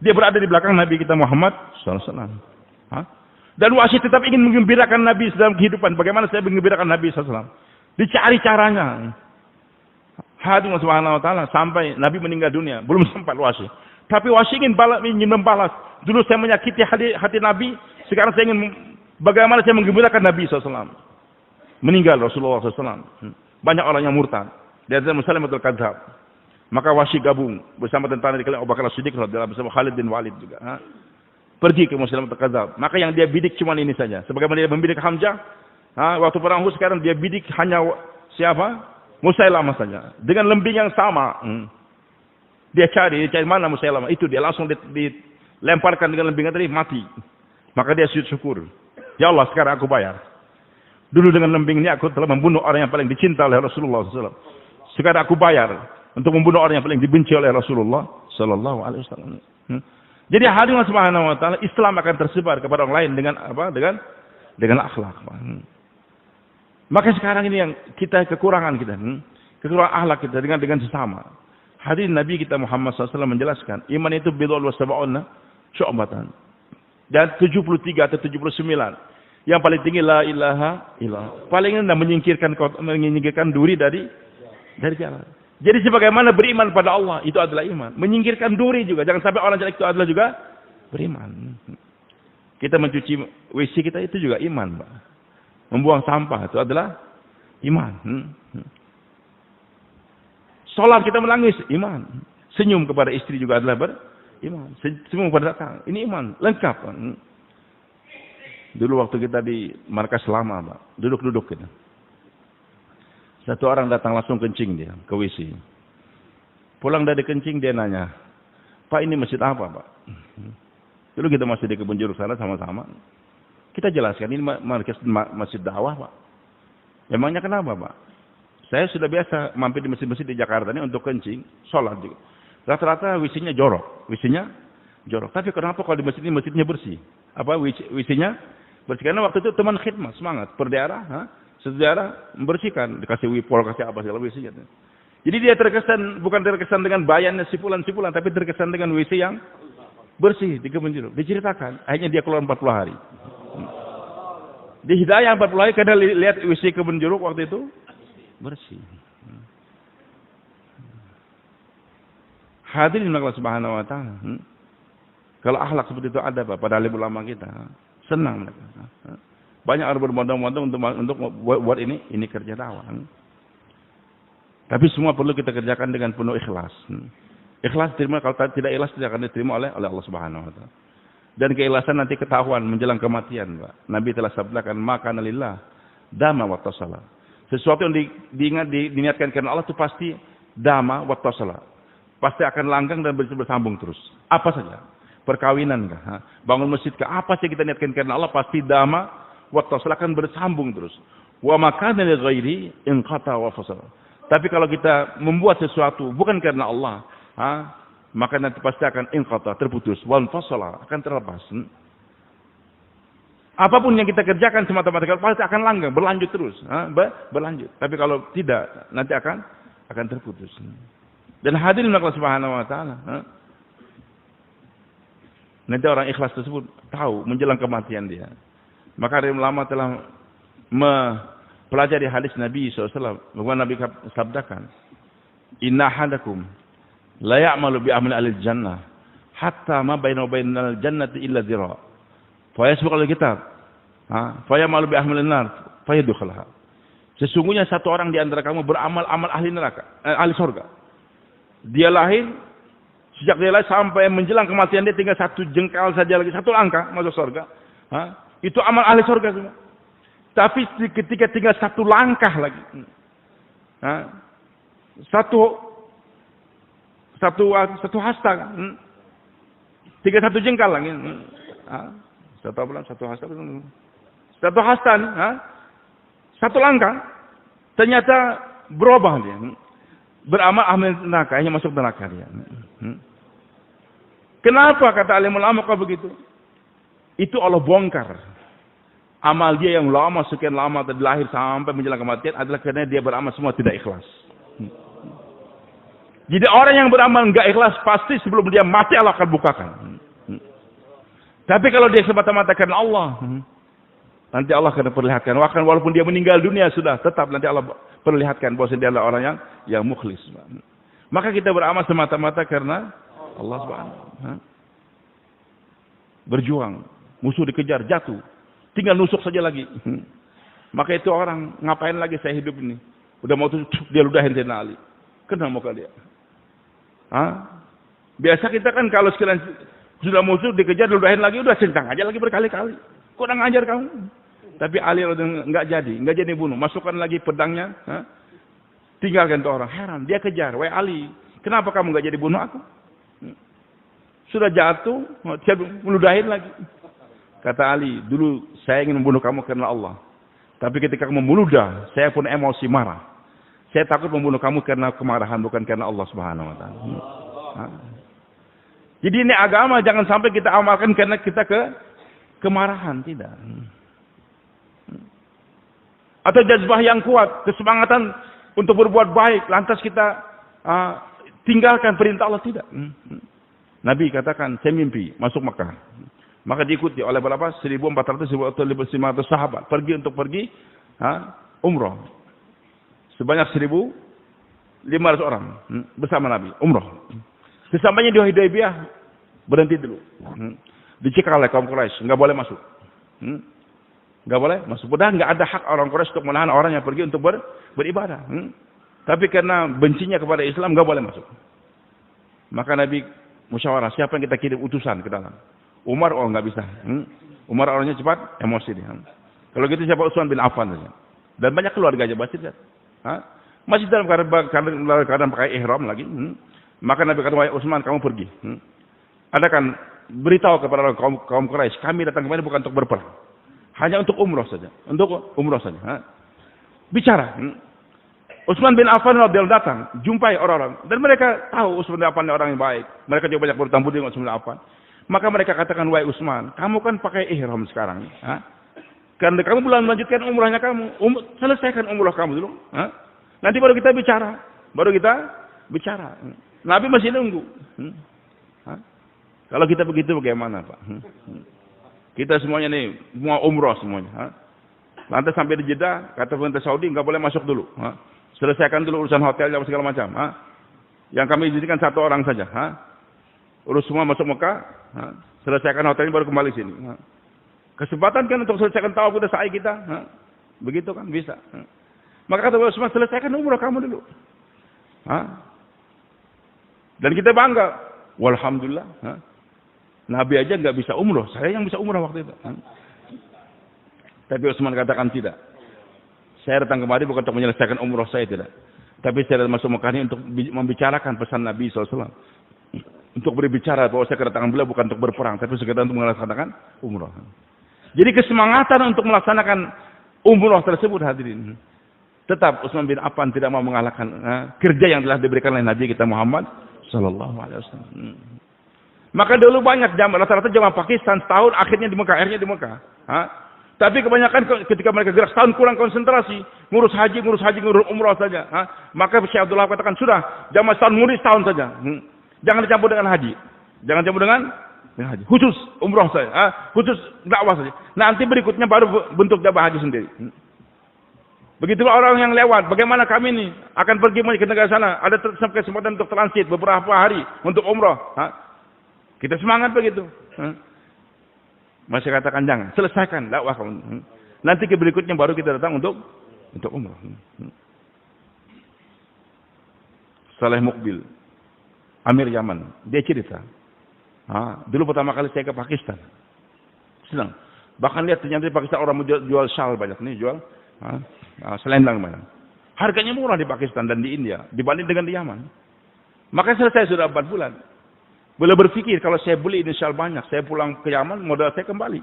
Dia berada di belakang Nabi kita Muhammad SAW. Dan Wahsy tetap ingin menggembirakan Nabi dalam kehidupan. Bagaimana saya menggembirakan Nabi SAW? Dicari caranya. Hadirin subhanahu wa ta'ala, sampai Nabi meninggal dunia. Belum sempat Wahsy. Tapi Wahsy ingin membalas. Dulu saya menyakiti hati Nabi. Sekarang saya ingin bagaimana saya menggembirakan Nabi SAW. Meninggal Rasulullah SAW. Banyak orang yang murtad. Di antara Musailamatul Kadzdzab. Maka Wahsy gabung bersama tentara di kalian Abu Bakar As-Siddiq bersama Khalid bin Walid juga. Pergi ke Musailamatul Kadzdzab. Maka yang dia bidik cuma ini saja. Sebagaimana dia membidik Hamzah. Waktu perang Uhud sekarang dia bidik hanya siapa? Musailamah saja. Dengan lembing yang sama. Dia cari mana Musailamah. Itu dia langsung dilemparkan dengan lembing tadi, mati. Maka dia sujud syukur. Ya Allah, sekarang aku bayar. Dulu dengan lembing ini aku telah membunuh orang yang paling dicinta oleh Rasulullah SAW. Sekarang aku bayar untuk membunuh orang yang paling dibenci oleh Rasulullah SAW. Jadi hadirin subhanahu wa ta'ala, Islam akan tersebar kepada orang lain dengan apa? Dengan akhlak. Maka sekarang ini yang kita kekurangan kita, kekurangan akhlak kita dengan sesama. Hadirin Nabi kita Muhammad SAW menjelaskan, iman itu bid'un wa sab'una syu'batan. Dan 73 atau 79. Yang paling tinggi la ilaha illallah. Paling rendah menyingkirkan duri dari jalan. Jadi sebagaimana beriman pada Allah itu adalah iman. Menyingkirkan duri juga. Jangan sampai orang jelek itu adalah juga beriman. Kita mencuci WC kita itu juga iman, Pak. Membuang sampah itu adalah iman. Salat kita menangis, iman. Senyum kepada istri juga adalah beriman. Senyum kepada datang, ini iman, lengkap. Dulu waktu kita di markas lama, Pak, duduk-duduk kita. Satu orang datang langsung kencing dia ke WC. Pulang dari kencing dia nanya, Pak, ini masjid apa, Pak? Dulu kita masih di Kebun Jeruk sana sama-sama. Kita jelaskan, ini masjid dakwah, Pak. Emangnya kenapa, Pak? Saya sudah biasa mampir di masjid-masjid di Jakarta ini untuk kencing, sholat juga. Rata-rata WC-nya jorok. Tapi kenapa kalau di masjid ini masjidnya bersih? Apa WC-nya bersih? Karena waktu itu teman khidmat, semangat. Per daerah, satu daerah membersihkan. Dikasih wipol, kasih apa segala WC-nya. Jadi dia bukan terkesan dengan bayannya sipulan-sipulan, tapi terkesan dengan WC yang bersih di Kebun Jeruk. Diceritakan, akhirnya dia keluar 40 hari. Di hidayah 40 hari, karena lihat WC Kebun Jeruk waktu itu bersih. Hadirin Allah Subhanahu wa ta'ala. Kalau akhlak seperti itu ada, Pak, pada alim ulama kita, senang mereka. Banyak orang berbondong-bondong untuk buat ini kerja dakwah. Tapi semua perlu kita kerjakan dengan penuh ikhlas. Ikhlas diterima, kalau tidak ikhlas tidak akan diterima oleh Allah Subhanahu wa ta'ala. Dan keikhlasan nanti ketahuan menjelang kematian, Pak. Nabi telah sabdakan, maka nalillah dama wa tasala. Sesuatu yang diniatkan karena Allah itu pasti dama wa tasala. Pasti akan langgang dan bersambung terus. Apa saja? Perkawinan kah? Bangun masjid kah? Apa saja kita niatkan karena Allah pasti dama wa tasala, akan bersambung terus. Wa makana li ghairi in qata wa fasala. Tapi kalau kita membuat sesuatu bukan karena Allah, maka nanti pasti akan inqata, terputus, wan fasala, akan terlepas. Apapun yang kita kerjakan semata-mata pasti akan langgeng, berlanjut terus, berlanjut. Tapi kalau tidak, nanti akan terputus. Dan hadirin Allah Subhanahu wa taala, nanti orang ikhlas tersebut tahu menjelang kematian dia. Maka para ulama telah mempelajari hadis Nabi SAW, bahwa Nabi sabdakan, Inna hadakum la ya'malu bi amali ahli jannah hatta ma bainahu bainal jannati illa dhira. Fa yasbiqul kitab. Fa ya'malu bi amali nar fa yadkhulaha. Sesungguhnya satu orang di antara kamu beramal amal ahli neraka, ahli surga. Dia lahir, sejak dia lahir sampai menjelang kematian dia tinggal satu jengkal saja lagi, satu langkah masuk surga. Itu amal ahli surga semua. Tapi ketika tinggal satu langkah lagi, satu hasta, tinggal satu jengkal lagi, satu hasta, satu langkah, ternyata berubah dia, beramal ahli neraka, hanya masuk neraka dia. Kenapa kata alim ulama kalau begitu? Itu Allah bongkar. Amal dia yang lama, sekian lama tadi lahir sampai menjelang kematian adalah karena dia beramal semua tidak ikhlas. Jadi orang yang beramal enggak ikhlas pasti sebelum dia mati Allah akan bukakan. Tapi kalau dia semata-mata karena Allah, nanti Allah akan perlihatkan. Walaupun dia meninggal dunia sudah, tetap nanti Allah perlihatkan bahwa dia adalah orang yang mukhlis. Maka kita beramal semata-mata karena Allah Subhanahu. Berjuang, musuh dikejar, jatuh. Tinggal nusuk saja lagi. Maka itu orang, ngapain lagi saya hidup ini? Udah mau tuh, dia ludahin Sayyidina Ali. Kenapa muka dia? Biasa kita kan kalau sekalian sudah musuh dikejar, ludahin lagi, udah centang aja lagi berkali-kali. Kurang ajar kamu. Tapi Ali nggak jadi bunuh. Masukkan lagi pedangnya, tinggalkan tuh orang. Heran, dia kejar. Wahai Ali, kenapa kamu nggak jadi bunuh aku? Sudah jatuh, dia meludahin lagi. Kata Ali, dulu saya ingin membunuh kamu karena Allah. Tapi ketika kamu meludah, saya pun emosi marah. Saya takut membunuh kamu karena kemarahan, bukan karena Allah Subhanahu wa taala. Jadi ini agama jangan sampai kita amalkan karena kita kemarahan, tidak. Atau jazbah yang kuat, kesemangatan untuk berbuat baik, lantas kita tinggalkan perintah Allah, tidak. Nabi katakan, saya mimpi masuk Mekah. Maka diikuti oleh berapa? 1.400-1.500 sahabat. Pergi umroh. Sebanyak 1.500 orang bersama Nabi. Umroh. Sesampainya di Hudaybiyah, berhenti dulu. Dicekal oleh kaum Quraisy, nggak boleh masuk. Nggak boleh masuk. Padahal nggak ada hak orang Quraisy untuk menahan orang yang pergi untuk beribadah. Tapi karena bencinya kepada Islam, nggak boleh masuk. Maka Nabi musyawarah, siapa yang kita kirim utusan ke dalam? Umar, nggak bisa. Umar orangnya cepat, emosi dia. Kalau gitu siapa? Utsman bin Affan saja. Dan banyak keluarga aja masih masih dalam keadaan pakai ihram lagi. Maka Nabi kata, wahai Utsman, kamu pergi. Adakan beritahu kepada kaum Quraisy, kami datang kemari bukan untuk berperang, hanya untuk umroh saja. Bicara. Utsman bin Affan radhiyallahu datang, jumpai orang-orang, dan mereka tahu Utsman bin Affan orang yang baik. Mereka juga banyak berhutang budi dengan Utsman bin Affan. Maka mereka katakan, wahai Utsman, kamu kan pakai ihram sekarang. Karena kamu belum melanjutkan umrahnya kamu. Selesaikan umrah kamu dulu. Nanti baru kita bicara. Nabi masih nunggu. Kalau kita begitu bagaimana, Pak? Kita semuanya nih, mau umrah semuanya. Lantas sampai di Jeddah, kata pemerintah Saudi, nggak boleh masuk dulu. Selesaikan dulu urusan hotel dan segala macam. Yang kami izinkan satu orang saja. Urus semua masuk Mekah, selesaikan hotelnya baru kembali sini. Kesempatan kan untuk selesaikan tawaf kita, sa'i kita. Begitu kan, bisa. Maka kata Utsman, selesaikan umrah kamu dulu. Dan kita bangga. Walhamdulillah. Nabi aja nggak bisa umrah, saya yang bisa umrah waktu itu. Tapi Utsman katakan tidak. Saya datang kemari bukan untuk menyelesaikan umrah saya, tidak. Tapi saya datang masuk Mekah ini untuk membicarakan pesan Nabi SAW. Untuk berbicara bahwa saya kedatangan beliau bukan untuk berperang, tapi sekedar untuk melaksanakan umrah. Jadi kesemangatan untuk melaksanakan umrah tersebut, hadirin, Tetap Utsman bin Affan tidak mau mengalahkan kerja yang telah diberikan oleh Nabi kita Muhammad sallallahu alaihi wasallam. Maka dulu banyak rata-rata jamaah Pakistan setahun akhirnya di Mekah. Tapi kebanyakan ketika mereka gerak setahun kurang konsentrasi, ngurus haji, ngurus umrah saja. Maka Syekh Abdullah katakan, sudah, jamaah setahun ngurus setahun saja. Jangan dicampur dengan haji. Jangan campur dengan haji. Khusus umrah saja. Khusus dakwah saja. Nanti berikutnya baru bentuk jamaah haji sendiri. Begitulah orang yang lewat. Bagaimana kami ini akan pergi ke negara sana. Ada kesempatan untuk transit beberapa hari untuk umrah. Kita semangat begitu. Masih katakan jangan, selesaikan dakwah kamu. Nanti ke berikutnya baru kita datang untuk umrah. Saleh Mukbil, Amir Yaman, dia cerita. Dulu pertama kali saya ke Pakistan, senang. Bahkan lihat ternyata di Pakistan orang jual shawl banyak nih, jual selendang banyak. Harganya murah di Pakistan dan di India dibanding dengan di Yaman. Maka selesai sudah 4 bulan. Boleh berpikir kalau saya beli ini shawl banyak, saya pulang ke Yaman, modal saya kembali.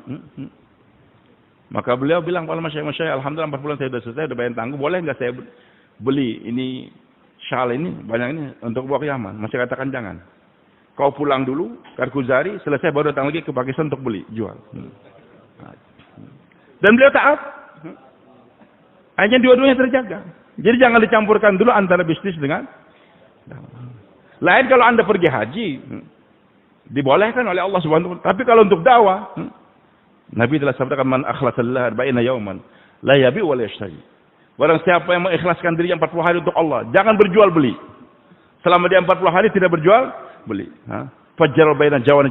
Maka beliau bilang, kalau Masya, alhamdulillah 4 bulan saya sudah selesai, sudah bayar tangguh, boleh nggak saya beli ini shawl ini banyak ini untuk bawa ke Yaman? Masih katakan jangan. Kau pulang dulu, Karkuzari, selesai baru datang lagi ke Pakistan untuk beli, jual. Dan beliau taat. Hanya dua-duanya terjaga. Jadi jangan dicampurkan dulu antara bisnis dengan lain. Kalau Anda pergi haji, dibolehkan oleh Allah Subhanahu wa taala. Tapi kalau untuk dakwah, Nabi telah sabdakan, man akhlasallah arba'ina yauman la yabi wa la yashtari. Barang siapa yang mengikhlaskan dirinya 40 hari untuk Allah, jangan berjual beli. Selama dia 40 hari tidak berjual beli. Fajjar baina jawana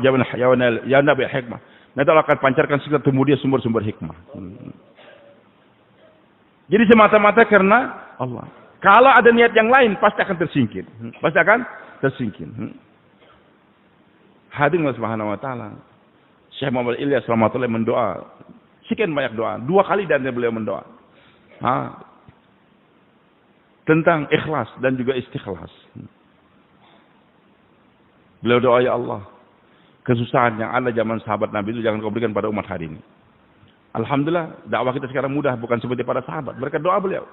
ya nabi hikmah. Nanti Allah akan pancarkan segala temu dia sumber-sumber hikmah. Jadi semata-mata karena Allah. Kalau ada niat yang lain pasti akan tersingkir. Hadirin Subhanahu wa taala. Syekh Muhammad Ilyas rahmatullah mendoa. Sekian banyak doa. 2 kali dan beliau mendoa. Tentang ikhlas dan juga istikhlas. Beliau doa, ya Allah, kesusahan yang ada zaman sahabat Nabi itu jangan kau berikan pada umat hari ini. Alhamdulillah, dakwah kita sekarang mudah, bukan seperti para sahabat. Berkat doa beliau.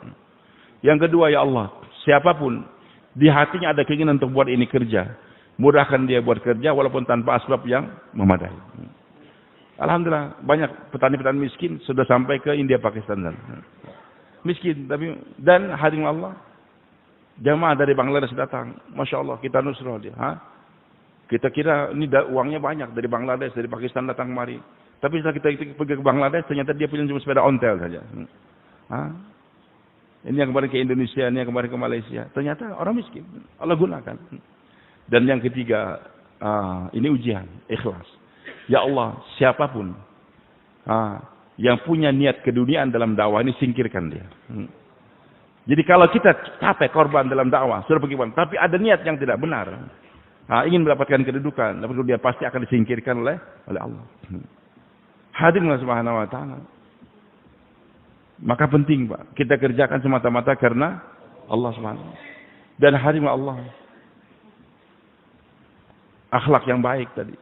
Yang kedua, ya Allah, siapapun di hatinya ada keinginan untuk buat ini kerja, mudahkan dia buat kerja walaupun tanpa asbab yang memadai. Alhamdulillah, banyak petani-petani miskin sudah sampai ke India, Pakistan dan miskin, tapi dan hadirin Allah, jamaah dari Bangladesh datang, masya Allah, kita nusrah dia. Kita kira ini uangnya banyak dari Bangladesh, dari Pakistan datang kemari. Tapi setelah kita pergi ke Bangladesh, ternyata dia punya cuma sepeda ontel saja. Ini yang kemarin ke Indonesia, ini yang kemarin ke Malaysia. Ternyata orang miskin, Allah gunakan. Dan yang ketiga, ini ujian, ikhlas. Ya Allah, siapapun yang punya niat keduniaan dalam dakwah ini, singkirkan dia. Jadi kalau kita capek korban dalam dakwah, sudah bagaimana? Tapi ada niat yang tidak benar. Ingin mendapatkan kedudukan, tapi dia pasti akan disingkirkan oleh Allah. Hadirin Subhanahu wa taala. Maka penting, Pak, kita kerjakan semata-mata karena Allah Subhanahu. Dan hadirin Allah, akhlak yang baik tadi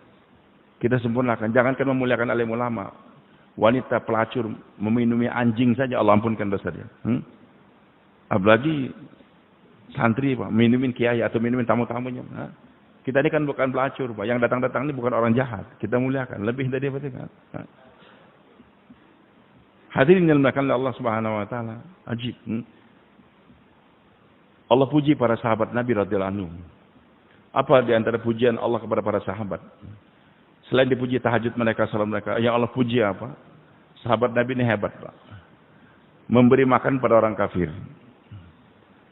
kita sempurnakan. Jangankan memuliakan alim ulama, wanita pelacur meminumi anjing saja Allah ampunkan dosa dia. Apalagi santri, Pak, minumin kiai atau minumin tamu-tamunya. Kita ini kan bukan pelacur, Pak. Yang datang-datang ini bukan orang jahat. Kita muliakan. Lebih dari itu kan. Hadirin yang dimuliakan oleh Allah Subhanahu wa taala. Ajib. Allah puji para sahabat Nabi radhiyallahu anhu. Apa di antara pujian Allah kepada para sahabat? Selain dipuji tahajud mereka, salat mereka, yang Allah puji apa? Sahabat Nabi ini hebat, Pak. Memberi makan pada orang kafir.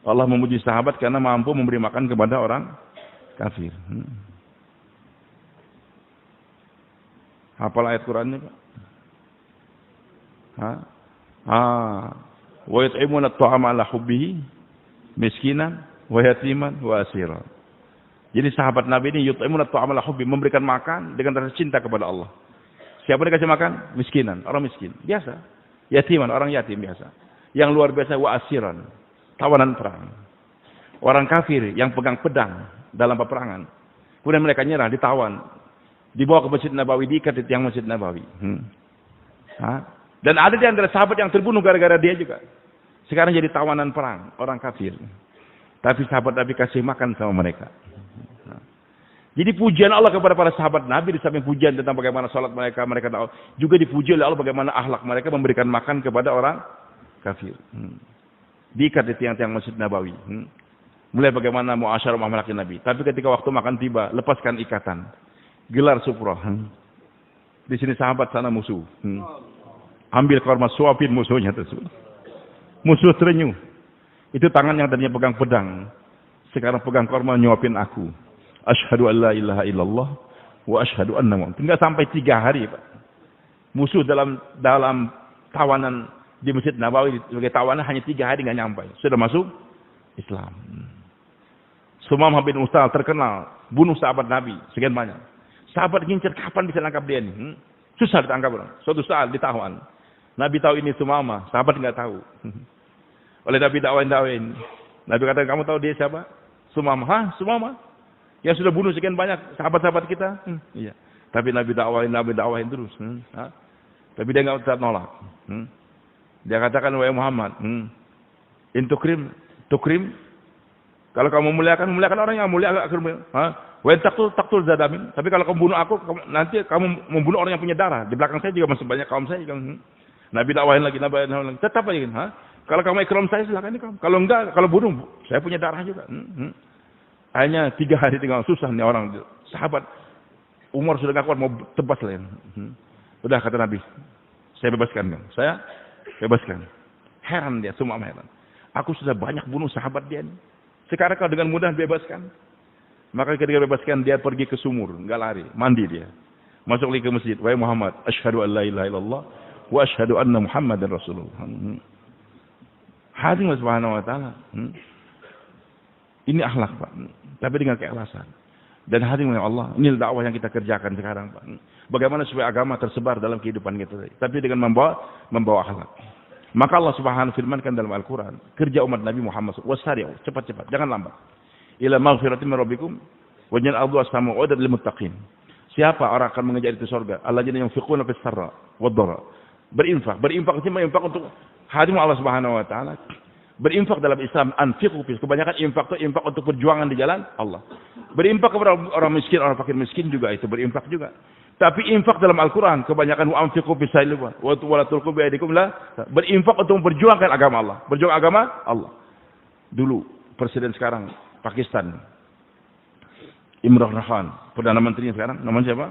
Allah memuji sahabat karena mampu memberi makan kepada orang kafir. Hafal ayat Qurannya, Pak? Wa yut'imuna at-ta'ama 'ala hubbihi miskinan wa yatiman wa asira. Jadi sahabat Nabi ini yut'imuna at-ta'ama 'ala hubbihi, memberikan makan dengan rasa cinta kepada Allah. Siapa dikasih makan? Miskinan, orang miskin, biasa. Yatiman, orang yatim biasa. Yang luar biasa wa asiran, tawanan perang. Orang kafir yang pegang pedang dalam peperangan. Kemudian mereka nyerah, ditawan. Dibawa ke Masjid Nabawi, diikat di tiang Masjid Nabawi. Dan ada di antara sahabat yang terbunuh gara-gara dia juga. Sekarang jadi tawanan perang, orang kafir. Tapi sahabat Nabi kasih makan sama mereka. Jadi pujian Allah kepada para sahabat Nabi di samping pujian tentang bagaimana salat mereka, mereka tahu juga dipuji oleh Allah bagaimana akhlak mereka memberikan makan kepada orang kafir. Diikat di tiang-tiang Masjid Nabawi. Mulai bagaimana muasyarah muamalah Nabi. Tapi ketika waktu makan tiba, lepaskan ikatan. Gelar sufrah. Di sini sahabat, sana musuh. Ambil korma, suapin musuhnya tersebut. Musuh terenyuh. Itu tangan yang tadinya pegang pedang. Sekarang pegang korma, nyuapin aku. Asyhadu an la ilaha illallah wa asyhadu anna Muhammad. Tinggal sampai 3 hari, Pak. Musuh dalam tawanan di Masjid Nabawi sebagai tawanan hanya 3 hari nggak nyampai. Sudah masuk Islam. Sumamah bin Utsal terkenal bunuh sahabat Nabi sekian banyak. Sahabat ngincer kapan bisa nangkap dia ini? Susah ditangkap orang. Suatu saat ditawan. Nabi tahu ini Sumamah, sahabat nggak tahu. Oleh Nabi dakwain. Nabi kata, kamu tahu dia siapa? Sumamah. Hah? Sumamah? Yang sudah bunuh sekian banyak sahabat-sahabat kita. Iya. Tapi Nabi dakwain terus. Tapi dia nggak bisa nolak. Dia katakan, wahai Muhammad, tukrim. Kalau kamu muliakan orang yang mulia. Wahai taktul zadamin. Tapi kalau kamu bunuh aku, nanti kamu membunuh orang yang punya darah. Di belakang saya juga masih banyak kaum saya. Nabi dakwain lagi. Tetap aja. Kalau kamu ikram saya silakan ikram. Kalau enggak, kalau bunuh, saya punya darah juga. Hanya 3 hari tinggal, susah nih orang sahabat. Umar sudah gak kuat, mau tebas lah. Udah kata Nabi, saya bebaskan kan. Saya bebaskan. Heran dia, semua heran. Aku sudah banyak bunuh sahabat dia. Sekarang kalau dengan mudah bebaskan. Maka ketika bebaskan dia pergi ke sumur, nggak lari, mandi dia. Masuk lagi ke masjid. Wahai Muhammad, asyhadu an la ilaha illallah wa asyhadu anna Muhammadan Rasulullah. Hadirin subhanahu wa ta'ala. Ini akhlak, Pak. Tapi dengan keikhlasan. Dan hadirin Allah, ini dakwah yang kita kerjakan sekarang, Pak. Bagaimana supaya agama tersebar dalam kehidupan kita. Tapi dengan membawa akhlak. Maka Allah Subhanahu firmankan dalam Al-Quran, kerja umat Nabi Muhammad wasari'u, cepat-cepat, jangan lambat. Ila maghfiratin min rabbikum wa jannal ardu as-samu u'iddat lil muttaqin. Siapa orang akan mengejar itu surga? Alladzina yunfiquna fis sarra wad dharra. Berinfak untuk hadirin Allah Subhanahu wa taala. Berinfak dalam Islam, anfiqu fi, kebanyakan infak itu infak untuk perjuangan di jalan Allah. Berinfak kepada orang miskin, orang fakir miskin juga itu berinfak juga. Tapi infak dalam Al-Quran, kebanyakan anfiqu fi sabilillah wa la tulqu bi aydikum la, berinfak untuk memperjuangkan agama Allah. Berjuang agama Allah. Dulu presiden sekarang Pakistan, Imran Khan, Perdana Menteri sekarang, namanya siapa?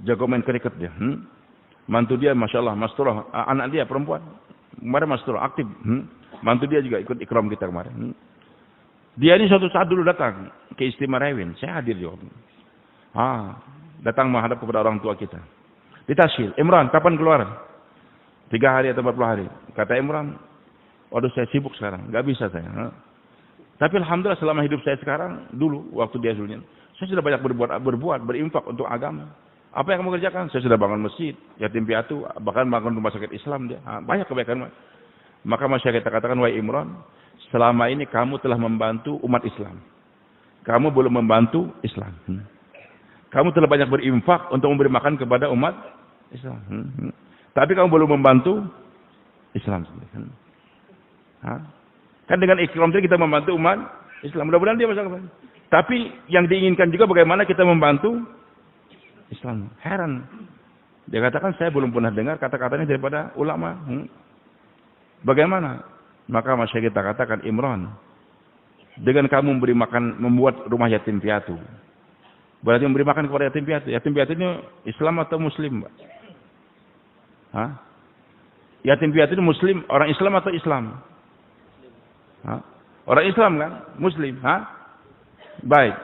Jago main kriket dia. Mantu dia, masya Allah, Masturah, anak dia perempuan, kemarin Masturah aktif. Mantu dia juga ikut ikram kita kemarin. Dia ini suatu saat dulu datang ke Istimewa Rewin, saya hadir juga. Datang menghadap kepada orang tua kita. Ditasyil, Imran, kapan keluar? 3 hari atau 40 hari. Kata Imran, waduh saya sibuk sekarang, nggak bisa saya. Tapi alhamdulillah selama hidup saya sekarang, dulu waktu dia dulunya, saya sudah banyak berbuat, berinfak untuk agama. Apa yang kamu kerjakan? Saya sudah bangun masjid, yatim piatu, bahkan bangun rumah sakit Islam dia. Banyak kebaikan. Maka masyarakat kita katakan, wahai Imran, selama ini kamu telah membantu umat Islam. Kamu belum membantu Islam. Kamu telah banyak berinfak untuk memberi makan kepada umat Islam. Tapi kamu belum membantu Islam. Kan dengan ikram itu kita membantu umat Islam. Mudah-mudahan dia masuk. Tapi yang diinginkan juga bagaimana kita membantu Islam. Heran. Dia katakan, saya belum pernah dengar kata-katanya daripada ulama. Bagaimana? Maka masyarakat kita katakan, Imran, dengan kamu memberi makan, membuat rumah yatim piatu, berarti memberi makan kepada yatim piatu. Yatim piatu ini Islam atau Muslim, Mbak? Yatim piatu ini Muslim, orang Islam atau Islam? Orang Islam kan? Muslim. Baik.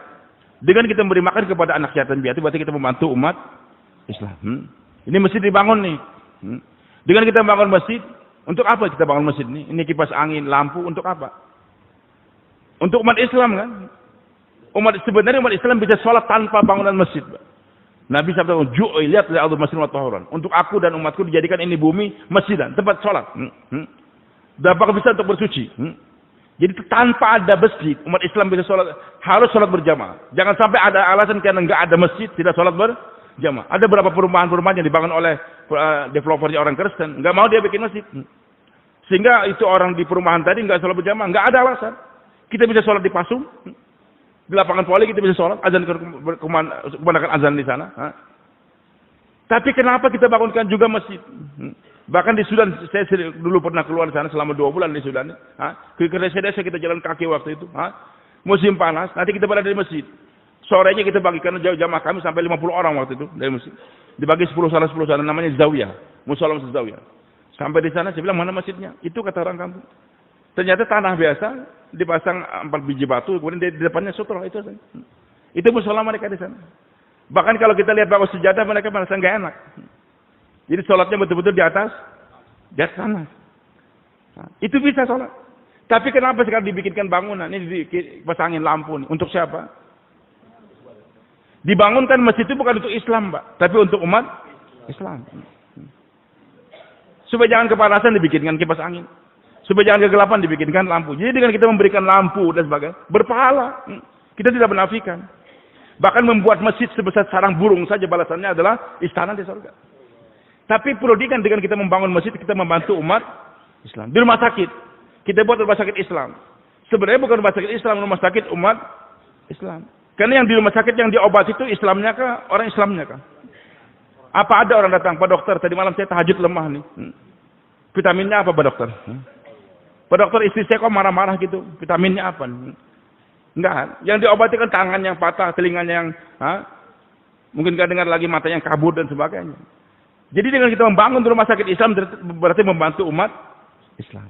Dengan kita memberi makan kepada anak yatim piatu, berarti kita membantu umat Islam. Ini masjid dibangun nih. Dengan kita membangun masjid, untuk apa kita bangun masjid ini? Ini kipas angin, lampu, untuk apa? Untuk umat Islam kan? Sebenarnya umat Islam bisa sholat tanpa bangunan masjid. Nabi sabda, lihat lihat masjid wa tahuran. Untuk aku dan umatku dijadikan ini bumi masjidan, tempat sholat. Dapat bisa untuk bersuci. Jadi tanpa ada masjid, umat Islam bisa sholat, harus sholat berjamaah. Jangan sampai ada alasan karena nggak ada masjid tidak sholat berjamaah. Ada beberapa perumahan-perumahan yang dibangun oleh developernya orang Kristen, nggak mau dia bikin masjid. Sehingga itu orang di perumahan tadi nggak sholat berjamaah, nggak ada alasan. Kita bisa sholat di Pasung, di lapangan voli kita bisa sholat, azan kebanyakan azan di sana. Tapi kenapa kita bangunkan juga masjid? Bahkan di Sudan, saya dulu pernah keluar di sana selama 2 bulan di Sudan. Ke desa-desa kita jalan kaki waktu itu. Musim panas, nanti kita berada di masjid. Sorenya kita bagikan jamaah kami sampai 50 orang waktu itu dari masjid. Dibagi 10 sana, namanya zawiyah, musola masjid zawiyah. Sampai di sana saya bilang, mana masjidnya? Itu kata orang kampung. Ternyata tanah biasa, dipasang 4 biji batu, kemudian di depannya sutra itu. Itu musola mereka di sana. Bahkan kalau kita lihat bawah sejadah, mereka merasa nggak enak. Jadi sholatnya betul-betul di atas tanah. Itu bisa sholat. Tapi kenapa sekarang dibikinkan bangunan? Ini dipasangin lampu nih. Untuk siapa? Dibangunkan masjid itu bukan untuk Islam, Pak, tapi untuk umat Islam. Supaya jangan kepanasan dibikinkan kipas angin. Supaya jangan kegelapan dibikinkan lampu. Jadi dengan kita memberikan lampu dan sebagainya, berpahala. Kita tidak menafikan. Bahkan membuat masjid sebesar sarang burung saja balasannya adalah istana di surga. Tapi perlu diingat, dengan kita membangun masjid, kita membantu umat Islam. Di rumah sakit, kita buat rumah sakit Islam. Sebenarnya bukan rumah sakit Islam, rumah sakit umat Islam. Karena yang di rumah sakit yang diobati itu Islamnya kah? Orang Islamnya kah? Apa ada orang datang, Pak Dokter, tadi malam saya tahajud lemah nih. Vitaminnya apa, Pak Dokter? Pak Dokter, istri saya kok marah-marah gitu. Vitaminnya apa? Enggak. Yang diobati kan tangan yang patah, telinganya yang mungkin gak dengar lagi, matanya yang kabur dan sebagainya. Jadi dengan kita membangun rumah sakit Islam berarti membantu umat Islam.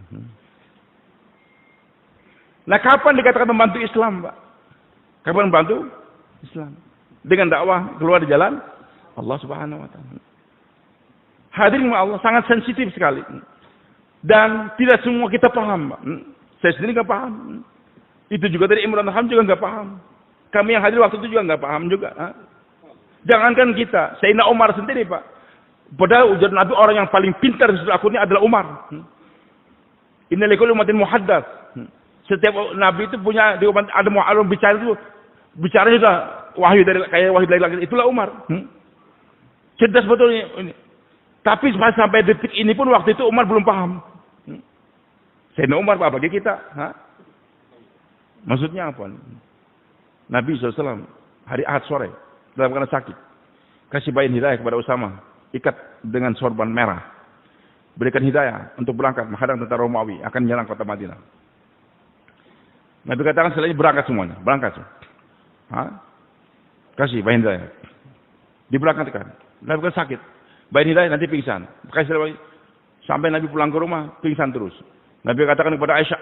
Nah, kapan dikatakan membantu Islam, Pak? Kapan membantu Islam? Dengan dakwah keluar di jalan Allah Subhanahu wa taala. Hadirin Allah, sangat sensitif sekali. Dan tidak semua kita paham, Pak. Saya sendiri nggak paham. Itu juga dari Imran Ham juga nggak paham. Kami yang hadir waktu itu juga nggak paham juga. Jangankan kita, Sayyidina Umar sendiri, Pak. Padahal ujar Nabi, orang yang paling pintar di seluruh akunnya adalah Umar. Inna likulli ummatin muhaddats. Setiap Nabi itu punya di umat ada mu'allim bicara itu, bicaranya sudah wahyu dari langit. Itulah Umar. Cerdas betul ini. Tapi sampai detik ini pun waktu itu Umar belum paham. Sayyidina Umar, Pak, bagi kita. Maksudnya apa? Nabi SAW hari Ahad sore dalam keadaan sakit, kasih bayin hidayah kepada Usama, ikat dengan sorban merah, berikan hidayah untuk berangkat menghadang tentara Romawi akan menyerang kota Madinah. Nabi katakan setelahnya berangkat semuanya, berangkat. Kasih bayin hidayah, diberangkatkan. Nabi kan sakit, bayin hidayah nanti pingsan, kasih sampai Nabi pulang ke rumah pingsan terus. Nabi katakan kepada Aisyah,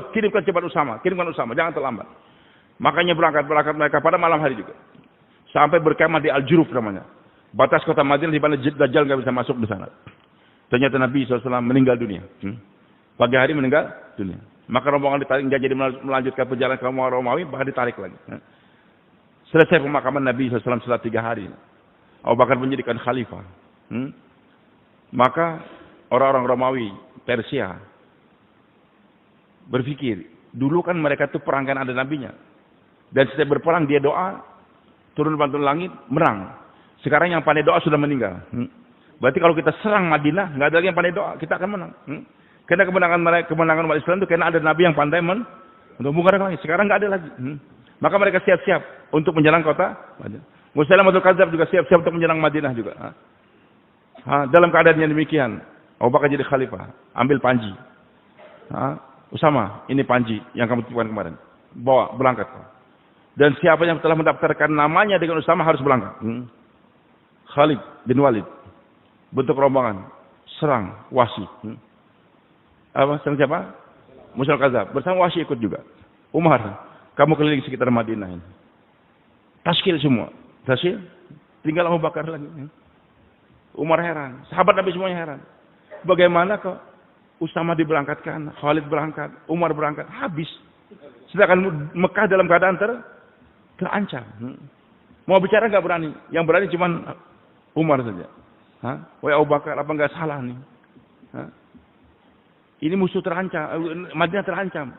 kirimkan cepat Usama, jangan terlambat. Makanya berangkat mereka pada malam hari juga. Sampai berkemah di Al-Juruf namanya. Batas kota Madinah di mana Dajjal nggak bisa masuk di sana. Ternyata Nabi SAW meninggal dunia. Pagi hari meninggal dunia. Maka rombongan ditarik, nggak jadi melanjutkan perjalanan ke Romawi, bahkan ditarik lagi. Selesai pemakaman Nabi SAW setelah 3 hari. Abu Bakar menjadikan khalifah. Maka orang-orang Romawi, Persia, berpikir, dulu kan mereka tuh perang kan ada nabinya. Dan setiap berperang dia doa, turun bantuan langit, menang. Sekarang yang pandai doa sudah meninggal. Berarti kalau kita serang Madinah, nggak ada lagi yang pandai doa, kita akan menang. Karena kemenangan umat Islam itu karena ada nabi yang pandai untuk mengarang lagi. Sekarang nggak ada lagi. Maka mereka siap-siap untuk menyerang kota Madinah. Musailamatul Kadzdzab juga siap-siap untuk menyerang Madinah juga. Dalam keadaan yang demikian, Abu Bakar jadi khalifah, ambil panji. Usama, ini panji yang kamu titipkan kemarin. Bawa, berangkat. Dan siapa yang telah mendaftarkan namanya dengan Usama harus berangkat. Khalid bin Walid. Bentuk rombongan. Serang Wahsy. Serang siapa? Musailamatul Kadzdzab. Bersama Wahsy ikut juga. Umar, kamu keliling sekitar Madinah ini. Taskil semua. Taskil. Tinggal Abu Bakar lagi. Umar heran. Sahabat Nabi semuanya heran. Bagaimana kok Usama diberangkatkan, Khalid berangkat, Umar berangkat, habis. Sedangkan Mekah dalam keadaan terancam. Mau bicara nggak berani, yang berani cuma Umar saja. Wahai Abu Bakar, apa nggak salah nih? Ini musuh terancam, Madinah terancam.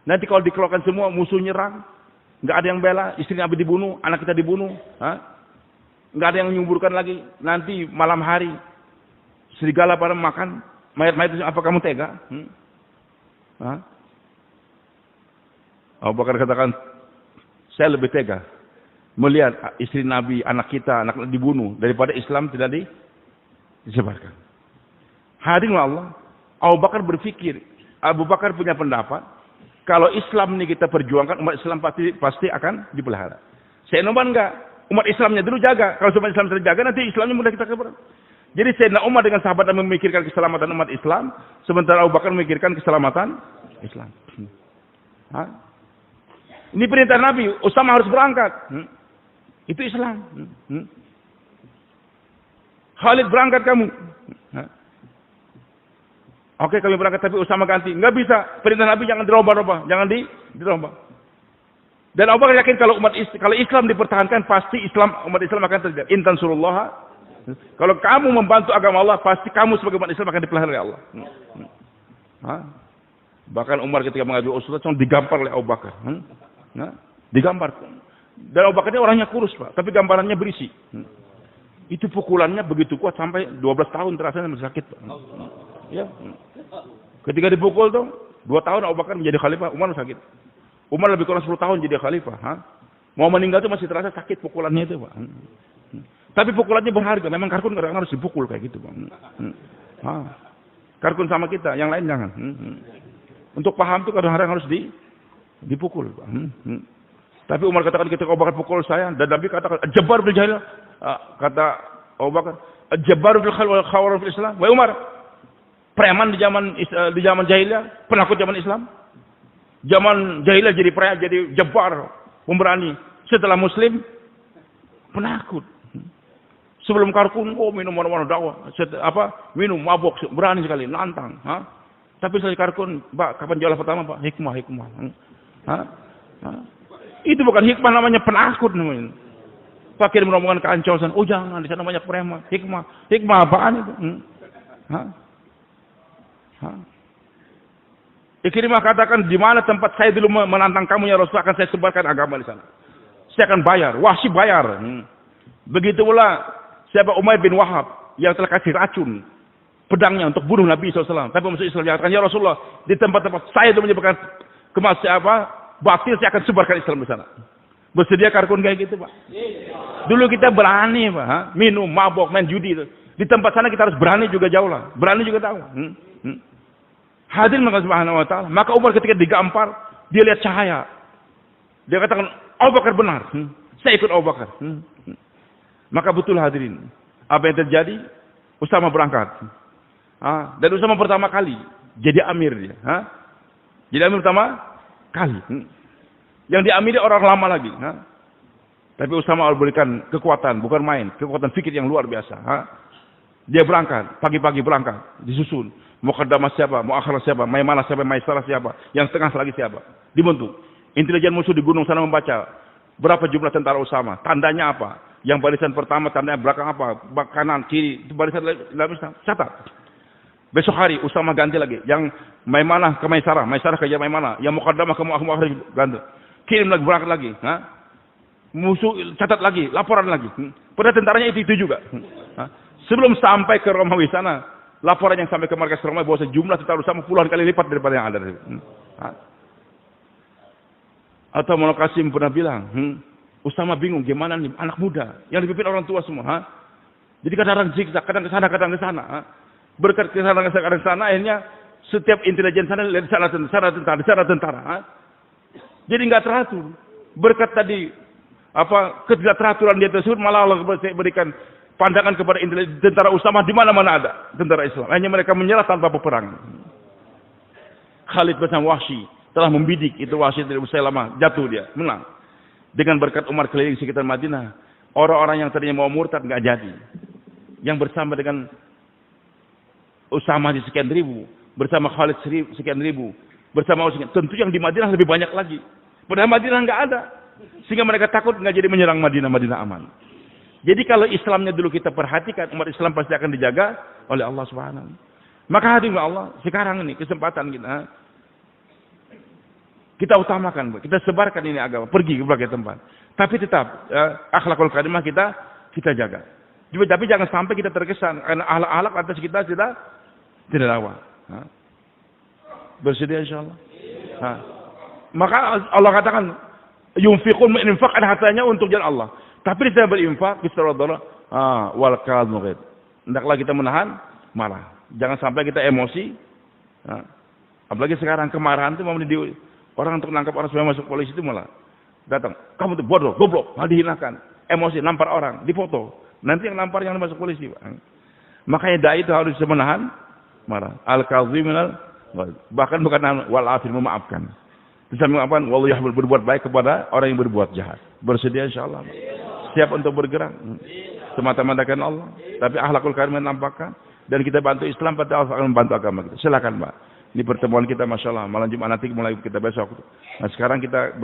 Nanti kalau dikeluarkan semua musuh nyerang, nggak ada yang bela, istri Nabi dibunuh, anak kita dibunuh, nggak ada yang menyuburkan lagi. Nanti malam hari serigala pada makan mayat-mayat itu, apa kamu tega? Hah? Abu Bakar katakan, saya lebih tega melihat istri Nabi, anak kita, anak dibunuh daripada Islam tidak disebarkan. Hadirin Allah, Abu Bakar berpikir, Abu Bakar punya pendapat, kalau Islam ini kita perjuangkan, umat Islam pasti akan dipelihara. Sayyidina Umar enggak, umat Islamnya dulu jaga. Kalau umat Islam terjaga, nanti Islamnya mudah kita kebar. Jadi Sayyidina Umar dengan sahabat memikirkan keselamatan umat Islam, sementara Abu Bakar memikirkan keselamatan Islam. Hah? Ini perintah Nabi, Usama harus berangkat. Itu Islam. Khalid berangkat kamu. Oke, kami berangkat tapi Usama ganti. Enggak bisa. Perintah Nabi jangan dirubah-rubah, jangan dirubah. Dan Abu Bakar yakin kalau kalau Islam dipertahankan pasti umat Islam akan terjadi. Intan surullah. Kalau kamu membantu agama Allah, pasti kamu sebagai umat Islam akan dipelihara oleh Allah. Bahkan Umar ketika mengambil usul cuma digampar oleh Abu Bakar. Digampar. Dan Abu Bakar ini orangnya kurus, Pak, tapi gambarannya berisi. Itu pukulannya begitu kuat sampai 12 tahun terasa sakit, Pak. Ya. Ketika dipukul tuh 2 tahun Abu Bakar menjadi khalifah, Umar sakit. Umar lebih kurang 10 tahun jadi khalifah. Mau meninggal tuh masih terasa sakit pukulannya itu, Pak. Tapi pukulannya berharga. Memang Karkun kadang-kadang harus dipukul kayak gitu, Pak. Karkun sama kita, yang lain jangan. Untuk paham tuh kadang-kadang harus dipukul, Pak. Tapi Umar katakan ketika Abu Bakar pukul saya, dan Nabi katakan, Jabbar bil jahil. Kata Abu Bakar, Jabbar bil khawar fil Islam. Wahai Umar, preman di zaman jahiliyah, penakut zaman Islam. Zaman jahiliyah jadi preman, jadi Jabbar, pemberani. Setelah Muslim, penakut. Sebelum Karkun, minum mana-mana dakwah. Minum, mabok, berani sekali, nantang. Tapi setelah Karkun, Pak, kapan jualan pertama, Pak? Hikmah. Itu bukan hikmah, namanya penakut namanya. Pakai merombongan keancausan. Oh jangan, di sana banyak preman. Hikmah apaan itu? Ikrimah katakan, di mana tempat saya dulu menantang kamu ya Rasul, akan saya sebarkan agama di sana. Saya akan bayar. Wahsy bayar. Begitu pula siapa Umayyah bin Wahab yang telah kasih racun pedangnya untuk bunuh Nabi SAW. Tapi masuk Islam katakan, ya Rasulullah, di tempat-tempat saya itu menyebabkan batil, saya akan sebarkan Islam di sana. Bersedia Karkun kayak gitu, Pak? Dulu kita berani, Pak. Minum, mabok, main judi. Di tempat sana kita harus berani juga jauh lah. Berani juga tahu. Hadirin maka subhanahu wa ta'ala. Maka Umar ketika digampar, dia lihat cahaya. Dia katakan, Abu Bakar benar. Saya ikut Abu Bakar. Maka betul hadirin. Apa yang terjadi? Usama berangkat. Dan Usama pertama kali jadi amir dia. Jadi amir pertama kali. Yang diamiri orang lama lagi. Tapi Usama berikan kekuatan, bukan main. Kekuatan fikir yang luar biasa. Dia berangkat, pagi-pagi berangkat, disusun. Muqaddamah siapa, muakhirah siapa, Maimanah siapa, Maisarah siapa, yang tengah lagi siapa. Dibentuk. Intelijen musuh di gunung sana membaca berapa jumlah tentara Usama, tandanya apa. Yang barisan pertama tandanya belakang apa, kanan, kiri, itu barisan catat. Besok hari Usama ganti lagi. Yang Maimanah ke Maisarah, Maisarah ke Maimanah, yang Muqaddamah ke muakhirah ganti. Kirim lagi, berangkat lagi. Musuh catat lagi, laporan lagi. Pada tentaranya itu juga. Sebelum sampai ke Romawi sana, laporan yang sampai ke markas Romawi bahwa sejumlah tentara Usama puluhan kali lipat daripada yang ada. Atau Mullah Qasim pernah bilang, Usama bingung gimana nih anak muda yang dipimpin orang tua semua. Jadi kadang-kadang zigzag, kadang ke sana, kadang ke sana. Berkat ke sana, kadang ke sana, akhirnya setiap intelijen sana lihat di sana tentara. Jadi nggak teratur. Berkat tadi ketidakteraturan dia tersebut, malah Allah berikan pandangan kepada tentara Usama di mana-mana ada tentara Islam. Hanya mereka menyerah tanpa peperangan. Khalid bersama Wahsy telah membidik itu Wahsy dari Usailama, jatuh dia, menang. Dengan berkat Umar keliling sekitar Madinah, orang-orang yang tadinya mau murtad nggak jadi. Yang bersama dengan Usama di sekian ribu, bersama Khalid sekian ribu, bersama Usama, tentu yang di Madinah lebih banyak lagi. Padahal Madinah nggak ada, sehingga mereka takut nggak jadi menyerang Madinah aman. Jadi kalau Islamnya dulu kita perhatikan, umat Islam pasti akan dijaga oleh Allah Subhanahu. Maka hadirin Allah, sekarang ini kesempatan kita utamakan, kita sebarkan ini agama, pergi ke berbagai tempat. Tapi tetap akhlakul karimah kita jaga. Tapi jangan sampai kita terkesan karena akhlak atas kita Tidak dakwah. Bersedia insyaallah. Maka Allah katakan yunfiqun menginfakkan hartanya untuk jalan Allah. Tapi dia berinfak fisabilillah wal kadhib. Hendaklah kita menahan marah. Jangan sampai kita emosi. Apalagi sekarang kemarahan itu mau orang untuk menangkap orang supaya masuk polisi itu malah datang. Kamu tuh bodoh, goblok, malah dihinakan. Emosi, nampar orang, difoto. Nanti yang nampar yang masuk polisi. Makanya dai itu harus bisa menahan marah. Al-kadhiminal bahkan bukan wal afir, memaafkan. Bisa mengatakan wallahu yuhibbul berbuat baik kepada orang yang berbuat jahat. Bersedia insyaallah. Siap untuk bergerak. Semata-mata karena Allah, tapi akhlakul karimah nampakkan dan kita bantu Islam, pada Allah akan membantu agama kita. Silakan, Pak. Ini pertemuan kita, masya Allah, malam Jumat nanti mulai kita besok. Nah sekarang kita